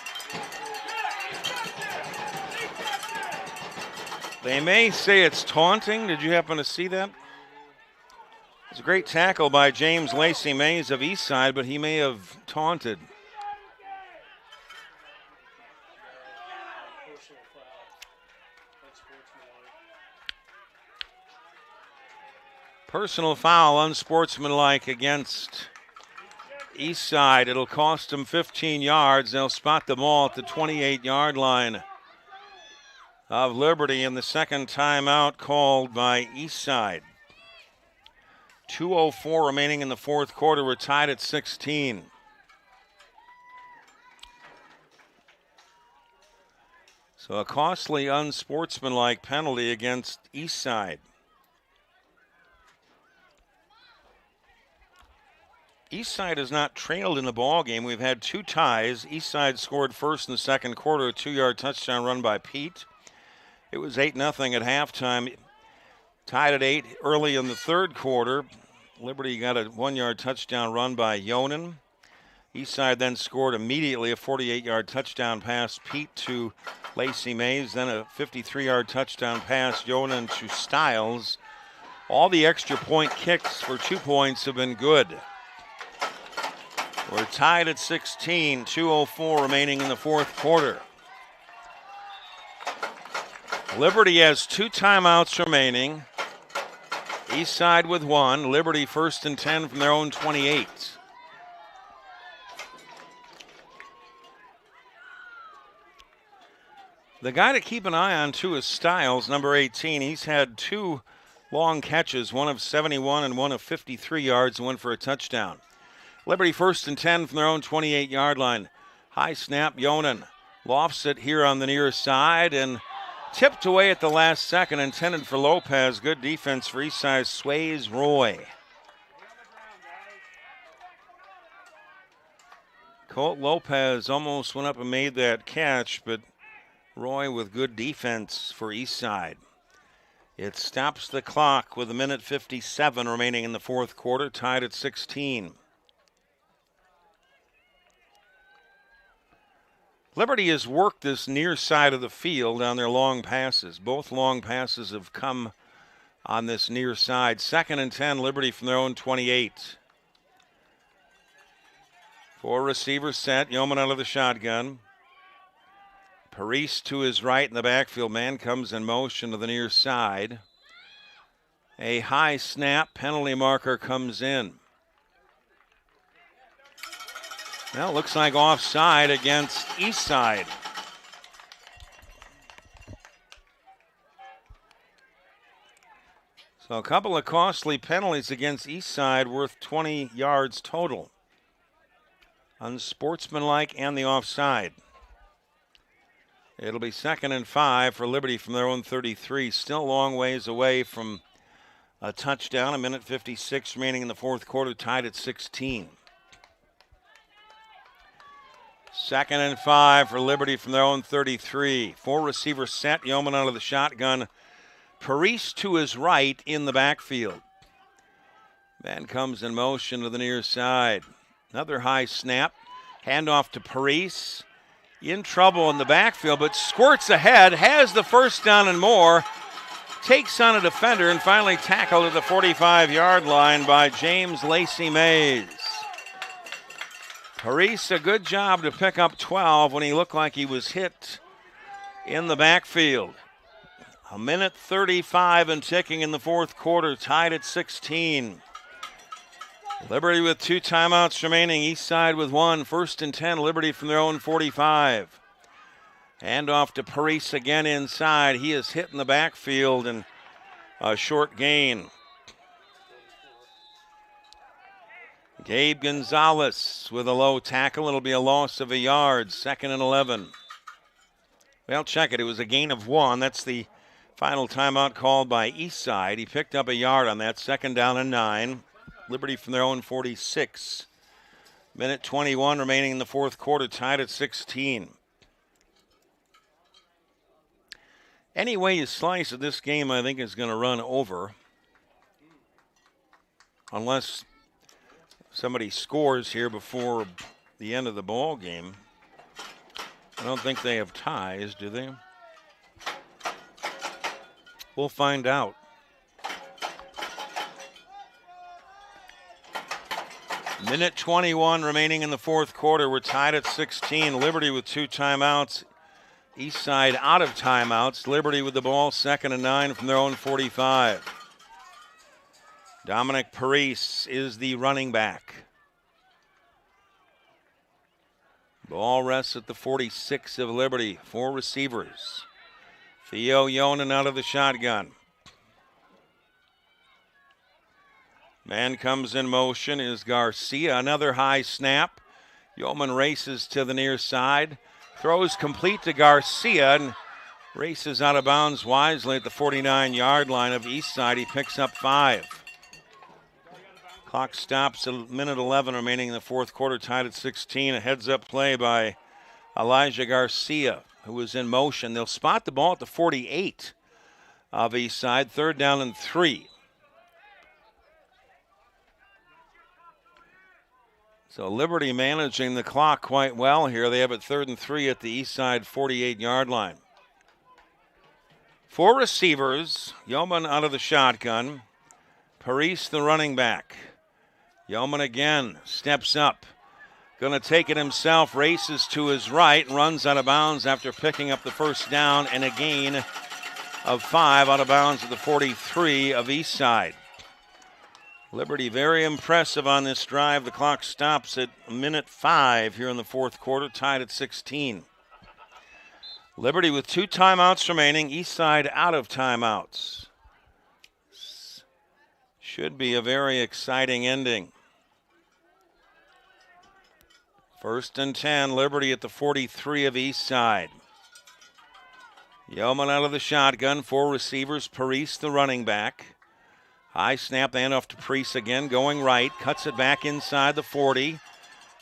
They may say it's taunting. Did you happen to see that? It's a great tackle by James Lacey Mays of Eastside, but he may have taunted. Personal foul, unsportsmanlike against Eastside. It'll cost them 15 yards. They'll spot the ball at the 28-yard line of Liberty, and the second timeout called by Eastside. 2:04 remaining in the fourth quarter. We're tied at 16. So a costly, unsportsmanlike penalty against Eastside. Eastside has not trailed in the ball game. We've had two ties. Eastside scored first in the second quarter, a 2-yard touchdown run by Pete. It was 8-0 at halftime. Tied at 8 early in the third quarter. Liberty got a 1-yard touchdown run by Yonan. Eastside then scored immediately a 48-yard touchdown pass, Pete to Lacey Mays, then a 53-yard touchdown pass, Yonan to Stiles. All the extra point kicks for 2 points have been good. We're tied at 16, 2:04 remaining in the fourth quarter. Liberty has 2 timeouts remaining. Eastside with 1. Liberty first and 10 from their own 28. The guy to keep an eye on, too, is Stiles, number 18. He's had 2 long catches, one of 71 and one of 53 yards, and one for a touchdown. Liberty first and 10 from their own 28-yard line. High snap, Yonan lofts it here on the near side and tipped away at the last second, intended for Lopez. Good defense for Eastside, sways Roy. Colt Lopez almost went up and made that catch, but Roy with good defense for Eastside. It stops the clock with 1:57 remaining in the fourth quarter, tied at 16. Liberty has worked this near side of the field on their long passes. Both long passes have come on this near side. Second and 10, Liberty from their own 28. 4 receivers set, Yeoman out of the shotgun. Paris to his right in the backfield. Man comes in motion to the near side. A high snap, penalty marker comes in. Well, it looks like offside against Eastside. So a couple of costly penalties against Eastside worth 20 yards total. Unsportsmanlike and the offside. It'll be 2nd and 5 for Liberty from their own 33. Still a long ways away from a touchdown. 1:56 remaining in the fourth quarter, tied at 16. 2nd and 5 for Liberty from their own 33. 4 receivers set, Yeoman out of the shotgun. Paris to his right in the backfield. Man comes in motion to the near side. Another high snap. Handoff to Paris. In trouble in the backfield, but squirts ahead, has the first down and more. Takes on a defender and finally tackled at the 45-yard line by James Lacey Mays. Paris, a good job to pick up 12 when he looked like he was hit in the backfield. 1:35 and ticking in the fourth quarter, tied at 16. Liberty with 2 timeouts remaining, Eastside with 1. First and 10, Liberty from their own 45. Hand off to Paris again inside. He is hit in the backfield and a short gain. Gabe Gonzalez with a low tackle. It'll be a loss of a yard, 2nd and 11. Well, check it. It was a gain of 1. That's the final timeout called by Eastside. He picked up a yard on that, 2nd down and 9. Liberty from their own 46. 1:21 remaining in the fourth quarter, tied at 16. Any way you slice it, this game I think is going to run over. Unless somebody scores here before the end of the ball game. I don't think they have ties, do they? We'll find out. Minute 21 remaining in the fourth quarter. We're tied at 16. Liberty with 2 timeouts. Eastside out of timeouts. Liberty with the ball, 2nd and 9 from their own 45. Dominic Parise is the running back. Ball rests at the 46 of Liberty. 4 receivers. Theo Yonan out of the shotgun. Man comes in motion is Garcia. Another high snap. Yeoman races to the near side. Throws complete to Garcia and races out of bounds wisely at the 49-yard line of Eastside. He picks up 5. Clock stops at minute 11 remaining in the fourth quarter, tied at 16. A heads-up play by Elijah Garcia, who was in motion. They'll spot the ball at the 48 of Eastside. 3rd down and 3. So Liberty managing the clock quite well here. They have it 3rd and 3 at the Eastside 48-yard line. 4 receivers. Yeoman out of the shotgun. Parise the running back. Yeoman again steps up. Going to take it himself, races to his right, runs out of bounds after picking up the first down and a gain of 5 out of bounds at the 43 of Eastside. Liberty very impressive on this drive. The clock stops at minute 5 here in the fourth quarter, tied at 16. Liberty with 2 timeouts remaining. Eastside out of timeouts. Should be a very exciting ending. 1st and 10, Liberty at the 43 of Eastside. Yeoman out of the shotgun, 4 receivers, Parise the running back. High snap, handoff to Parise again, going right, cuts it back inside the 40.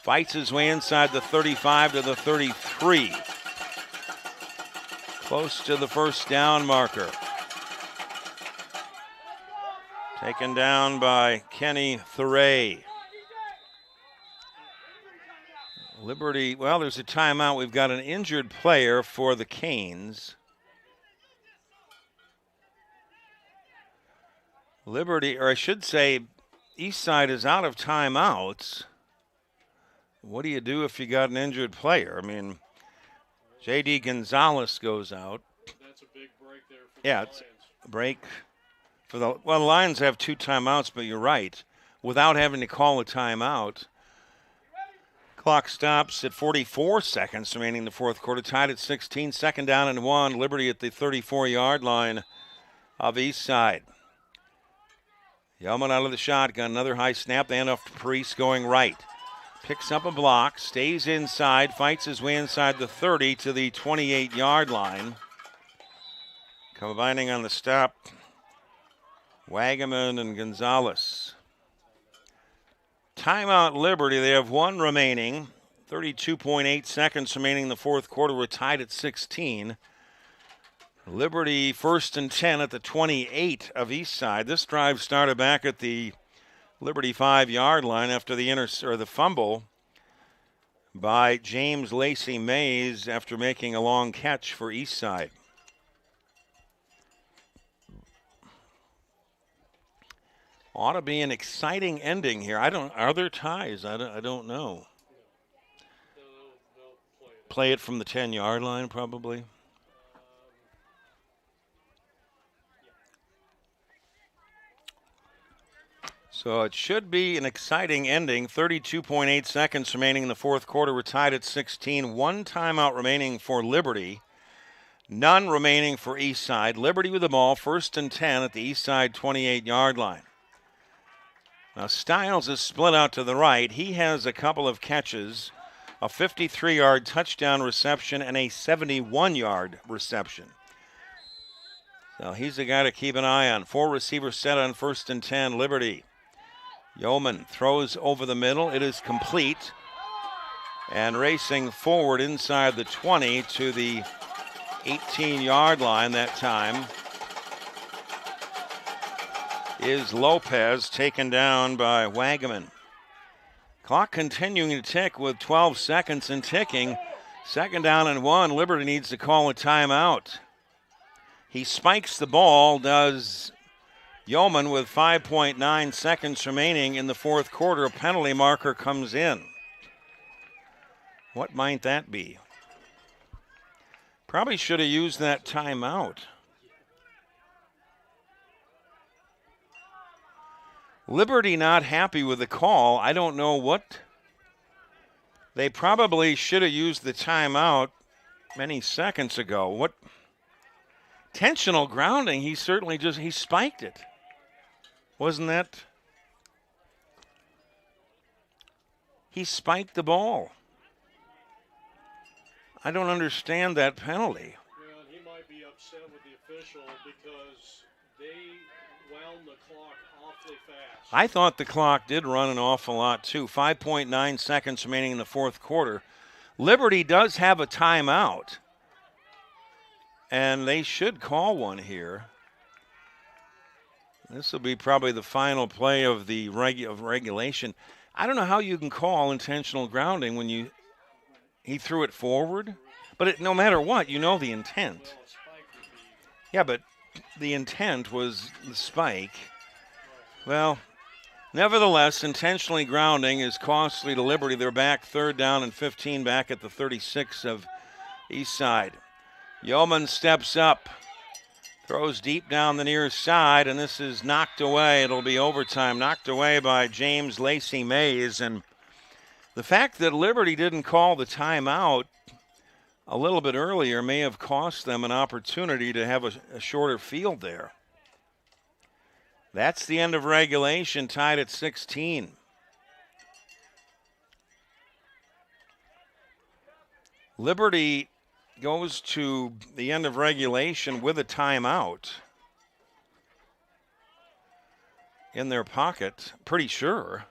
Fights his way inside the 35 to the 33. Close to the first down marker. Taken down by Kenny Thuray. Liberty, well, there's a timeout. We've got an injured player for the Canes. Liberty, or I should say, Eastside is out of timeouts. What do you do if you got an injured player? I mean, J.D. Gonzalez goes out. That's a big break there for the Lions. It's a break for the Lions have 2 timeouts, but you're right. Without having to call a timeout. Clock stops at 44 seconds remaining in the fourth quarter, tied at 16. 2nd down and 1. Liberty at the 34-yard line of Eastside. Yeoman out of the shotgun. Another high snap. The handoff to Parise going right. Picks up a block. Stays inside. Fights his way inside the 30 to the 28-yard line. Combining on the stop, Wagaman and Gonzalez. Timeout Liberty. They have 1 remaining. 32.8 seconds remaining in the fourth quarter. We're tied at 16. Liberty 1st and 10 at the 28 of Eastside. This drive started back at the Liberty 5-yard line after the fumble by James Lacey Mays after making a long catch for Eastside. Ought to be an exciting ending here. Are there ties? I don't know. They'll Play it from the 10-yard line probably. So it should be an exciting ending. 32.8 seconds remaining in the fourth quarter. We're tied at 16. 1 timeout remaining for Liberty. None remaining for Eastside. Liberty with the ball. 1st and 10 at the Eastside 28-yard line. Now Stiles is split out to the right. He has a couple of catches, a 53-yard touchdown reception and a 71-yard reception. So he's the guy to keep an eye on. 4 receivers set on 1st and 10, Liberty. Yeoman throws over the middle. It is complete. And racing forward inside the 20 to the 18-yard line that time is Lopez, taken down by Wagaman. Clock continuing to tick with 12 seconds and ticking. 2nd down and 1. Liberty needs to call a timeout. He spikes the ball, does Yeoman, with 5.9 seconds remaining in the fourth quarter. A penalty marker comes in. What might that be? Probably should have used that timeout. Liberty not happy with the call. I don't know what. They probably should have used the timeout many seconds ago. What? Intentional grounding. He certainly he spiked it. Wasn't that? He spiked the ball. I don't understand that penalty. Well, he might be upset with the official because they wound the clock awfully fast. I thought the clock did run an awful lot, too. 5.9 seconds remaining in the fourth quarter. Liberty does have a timeout, and they should call one here. This will be probably the final play of the regulation. I don't know how you can call intentional grounding when he threw it forward, but no matter what, you know the intent. Yeah, but the intent was the spike. Well, nevertheless, intentionally grounding is costly to Liberty. They're back 3rd down and 15 back at the 36 of Eastside. Yeoman steps up, throws deep down the near side, and this is knocked away. It'll be overtime, knocked away by James Lacey Mays. And the fact that Liberty didn't call the timeout a little bit earlier may have cost them an opportunity to have a shorter field there. That's the end of regulation, tied at 16. Liberty goes to the end of regulation with a timeout in their pocket, pretty sure,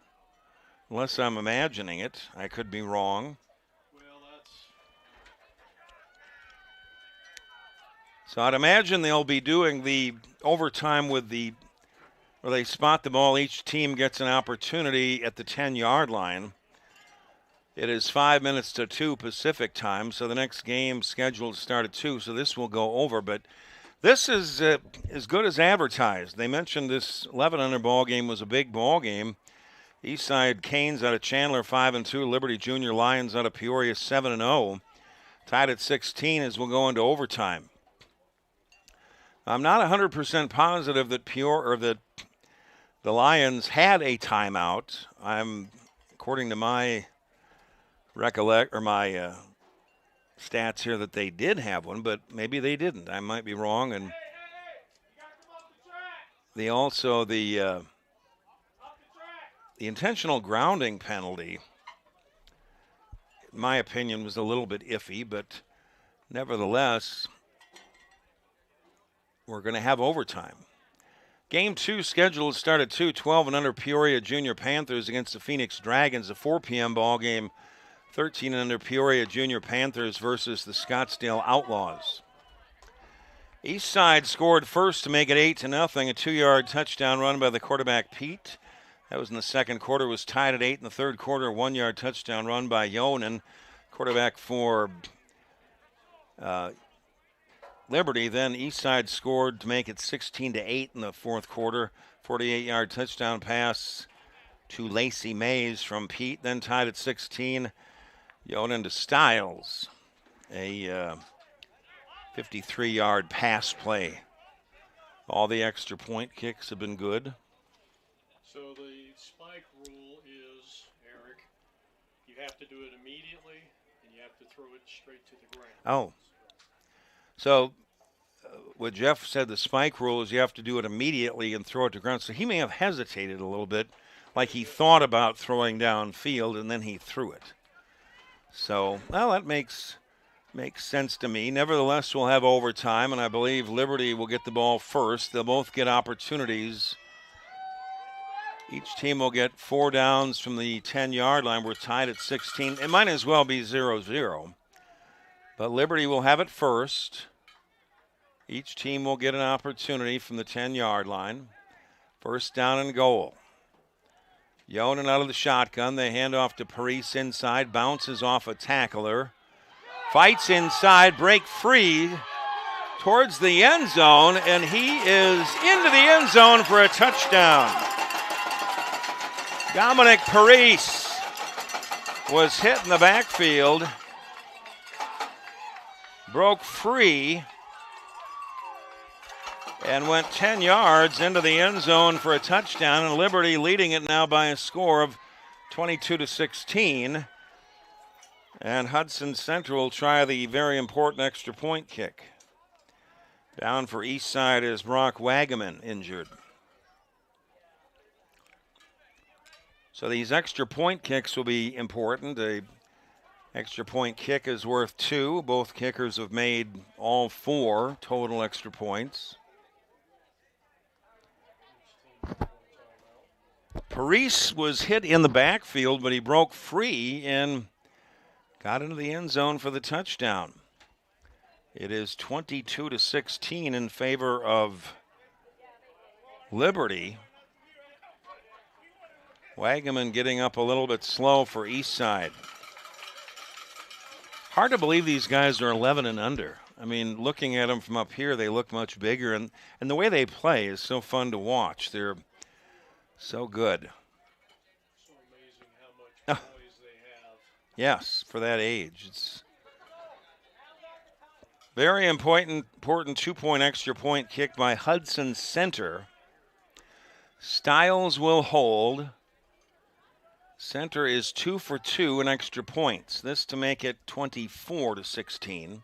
unless I'm imagining it. I could be wrong. So I'd imagine they'll be doing the overtime where they spot the ball. Each team gets an opportunity at the 10-yard line. It is 5 minutes to 2 Pacific time, so the next game scheduled to start at 2, so this will go over. But this is as good as advertised. They mentioned this 11-under ball game was a big ball game. Eastside Canes out of Chandler 5-2, Liberty Junior Lions out of Peoria 7-0. Tied at 16 as we'll go into overtime. I'm not 100% positive that the Lions had a timeout. According to my my stats here, that they did have one, but maybe they didn't. I might be wrong. And the intentional grounding penalty, in my opinion, was a little bit iffy, but nevertheless, we're going to have overtime. Game 2 scheduled to start at 2, 12-under Peoria Junior Panthers against the Phoenix Dragons. A 4 p.m. ball game, 13-under Peoria Junior Panthers versus the Scottsdale Outlaws. Eastside scored first to make it 8-0. A 2-yard touchdown run by the quarterback, Pete. That was in the second quarter. Was tied at 8 in the third quarter. 1-yard touchdown run by Yonan, quarterback for Liberty. Then Eastside scored to make it 16-8 in the fourth quarter. 48-yard touchdown pass to Lacey Mays from Pete. Then tied at 16, Yonan to Stiles. A 53-yard pass play. All the extra point kicks have been good. So the spike rule is, Eric, you have to do it immediately and you have to throw it straight to the ground. Oh. So what Jeff said, the spike rule is you have to do it immediately and throw it to ground. So he may have hesitated a little bit, like he thought about throwing downfield, and then he threw it. So, well, that makes sense to me. Nevertheless, we'll have overtime, and I believe Liberty will get the ball first. They'll both get opportunities. Each team will get 4 downs from the 10-yard line. We're tied at 16. It might as well be 0-0. But Liberty will have it first. Each team will get an opportunity from the 10-yard line. First down and goal. Yonan out of the shotgun. They hand off to Paris inside. Bounces off a tackler. Fights inside. Break free towards the end zone. And he is into the end zone for a touchdown. Dominic Paris was hit in the backfield broke free and went 10 yards into the end zone for a touchdown, and Liberty leading it now by a score of 22-16. And Hudson Central will try the very important extra point kick. Down for Eastside is Brock Wagaman, injured. So these extra point kicks will be important. A extra point kick is worth 2. Both kickers have made all 4 total extra points. Paris was hit in the backfield, but he broke free and got into the end zone for the touchdown. It is 22-16 in favor of Liberty. Wagaman getting up a little bit slow for Eastside. Hard to believe these guys are 11 and under. I mean, looking at them from up here, they look much bigger, and the way they play is so fun to watch. They're so good. So amazing how much noise they have. Yes, for that age. It's very important 2-point extra point kick by Hudson Center. Stiles will hold. Center is 2 for 2 in extra points. This to make it 24-16.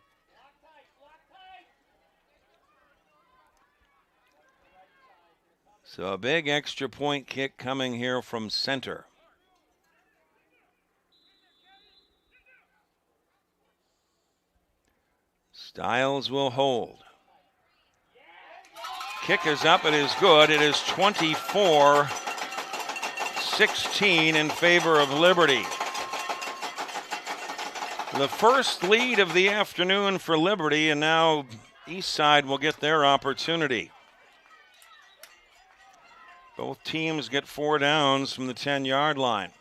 So a big extra point kick coming here from Center. Stiles will hold. Kick is up. It is good. It is 24-16 in favor of Liberty. The first lead of the afternoon for Liberty, and now Eastside will get their opportunity. Both teams get 4 downs from the 10-yard line.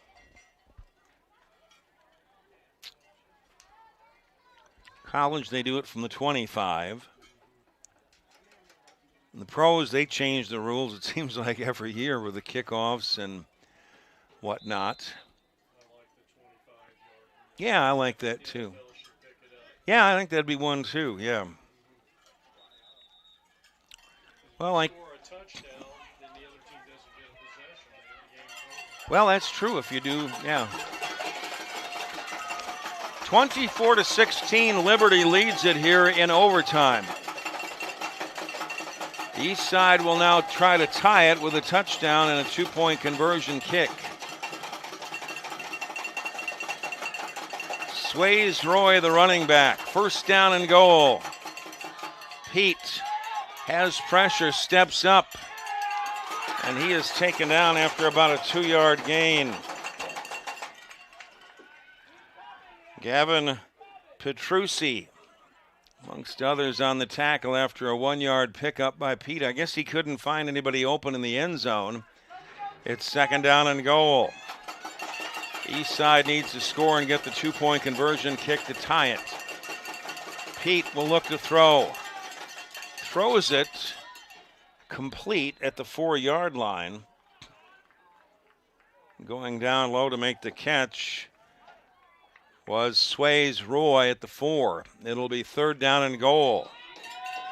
College, they do it from the 25. In the pros, they change the rules, it seems like, every year with the kickoffs and whatnot. Yeah, I like that too. Yeah, I think that'd be one too, yeah. Well, well, that's true if you do, yeah. 24-16, Liberty leads it here in overtime. Eastside will now try to tie it with a touchdown and a 2-point conversion kick. Sways Roy, the running back. First down and goal. Pete has pressure, steps up, and he is taken down after about a 2-yard gain. Gavin Petrucci, amongst others, on the tackle after a 1-yard pickup by Pete. I guess he couldn't find anybody open in the end zone. It's second down and goal. Eastside needs to score and get the 2-point conversion kick to tie it. Pete will look to throw. Throws it complete at the 4-yard line. Going down low to make the catch was Sways Roy at the 4. It'll be third down and goal.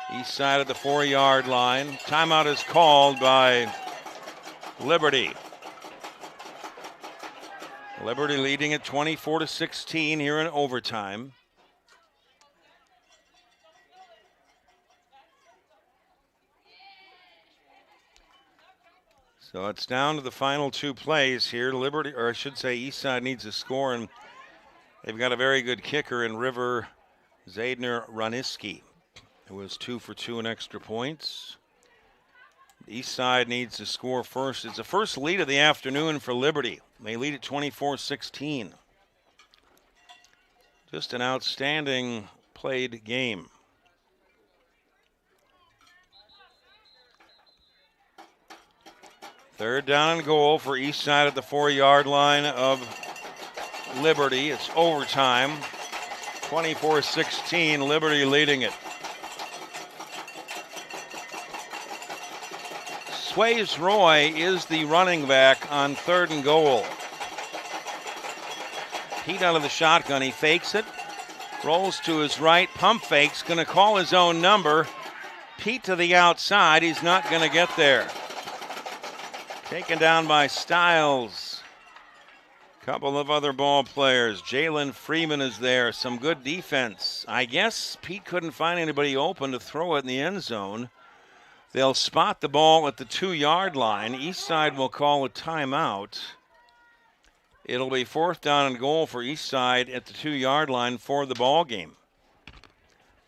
Eastside at the 4-yard line. Timeout is called by Liberty. Liberty leading at 24-16 here in overtime. So it's down to the final 2 plays here. Liberty, or I should say Eastside, needs a score, and they've got a very good kicker in River Zadner Raniski, who was 2 for 2 in extra points. Eastside needs to score first. It's the first lead of the afternoon for Liberty. They lead at 24-16. Just an outstanding played game. Third down and goal for Eastside at the 4-yard line of Liberty. It's overtime. 24-16, Liberty leading it. Sways Roy is the running back on third and goal. Pete out of the shotgun, he fakes it, Rolls to his right, pump fakes, going to call his own number. Pete to the outside, he's not going to get there. Taken down by Stiles. Couple of other ball players. Jalen Freeman is there, some good defense. I guess Pete couldn't find anybody open to throw it in the end zone. They'll spot the ball at the 2-yard line. Eastside will call a timeout. It'll be 4th down and goal for Eastside at the 2-yard line for the ball game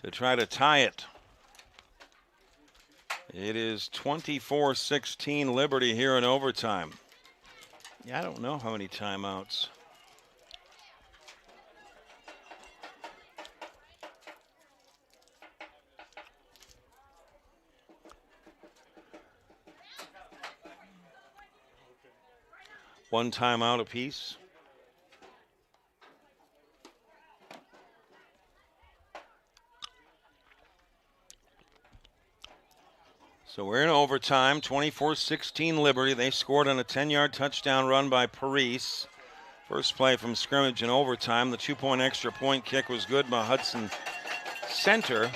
to try to tie it. It is 24-16 Liberty here in overtime. Yeah, I don't know how many timeouts. One timeout apiece. So we're in overtime, 24-16 Liberty. They scored on a 10-yard touchdown run by Parise. First play from scrimmage in overtime. The 2-point extra point kick was good by Hudson Center.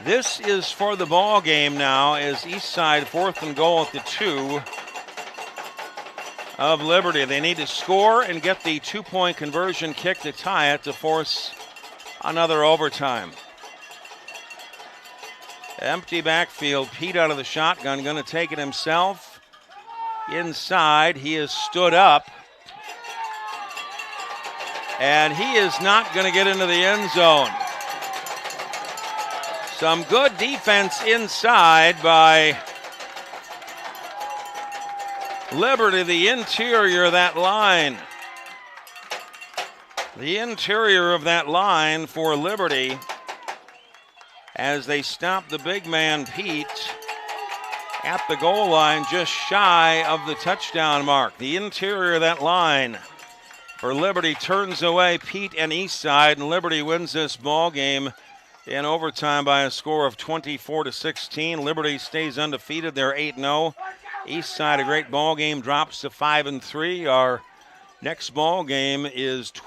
This is for the ball game now as Eastside 4th and goal at the 2 of Liberty. They need to score and get the 2-point conversion kick to tie it to force another overtime. Empty backfield. Pete out of the shotgun, going to take it himself. Inside, he is stood up. And he is not going to get into the end zone. Some good defense inside by Liberty, the interior of that line. The interior of that line for Liberty as they stop the big man Pete at the goal line just shy of the touchdown mark. The interior of that line for Liberty turns away Pete and Eastside, and Liberty wins this ball game in overtime by a score of 24-16. Liberty stays undefeated. They're 8-0. Eastside, a great ball game, drops to 5-3. Our next ball game is 12.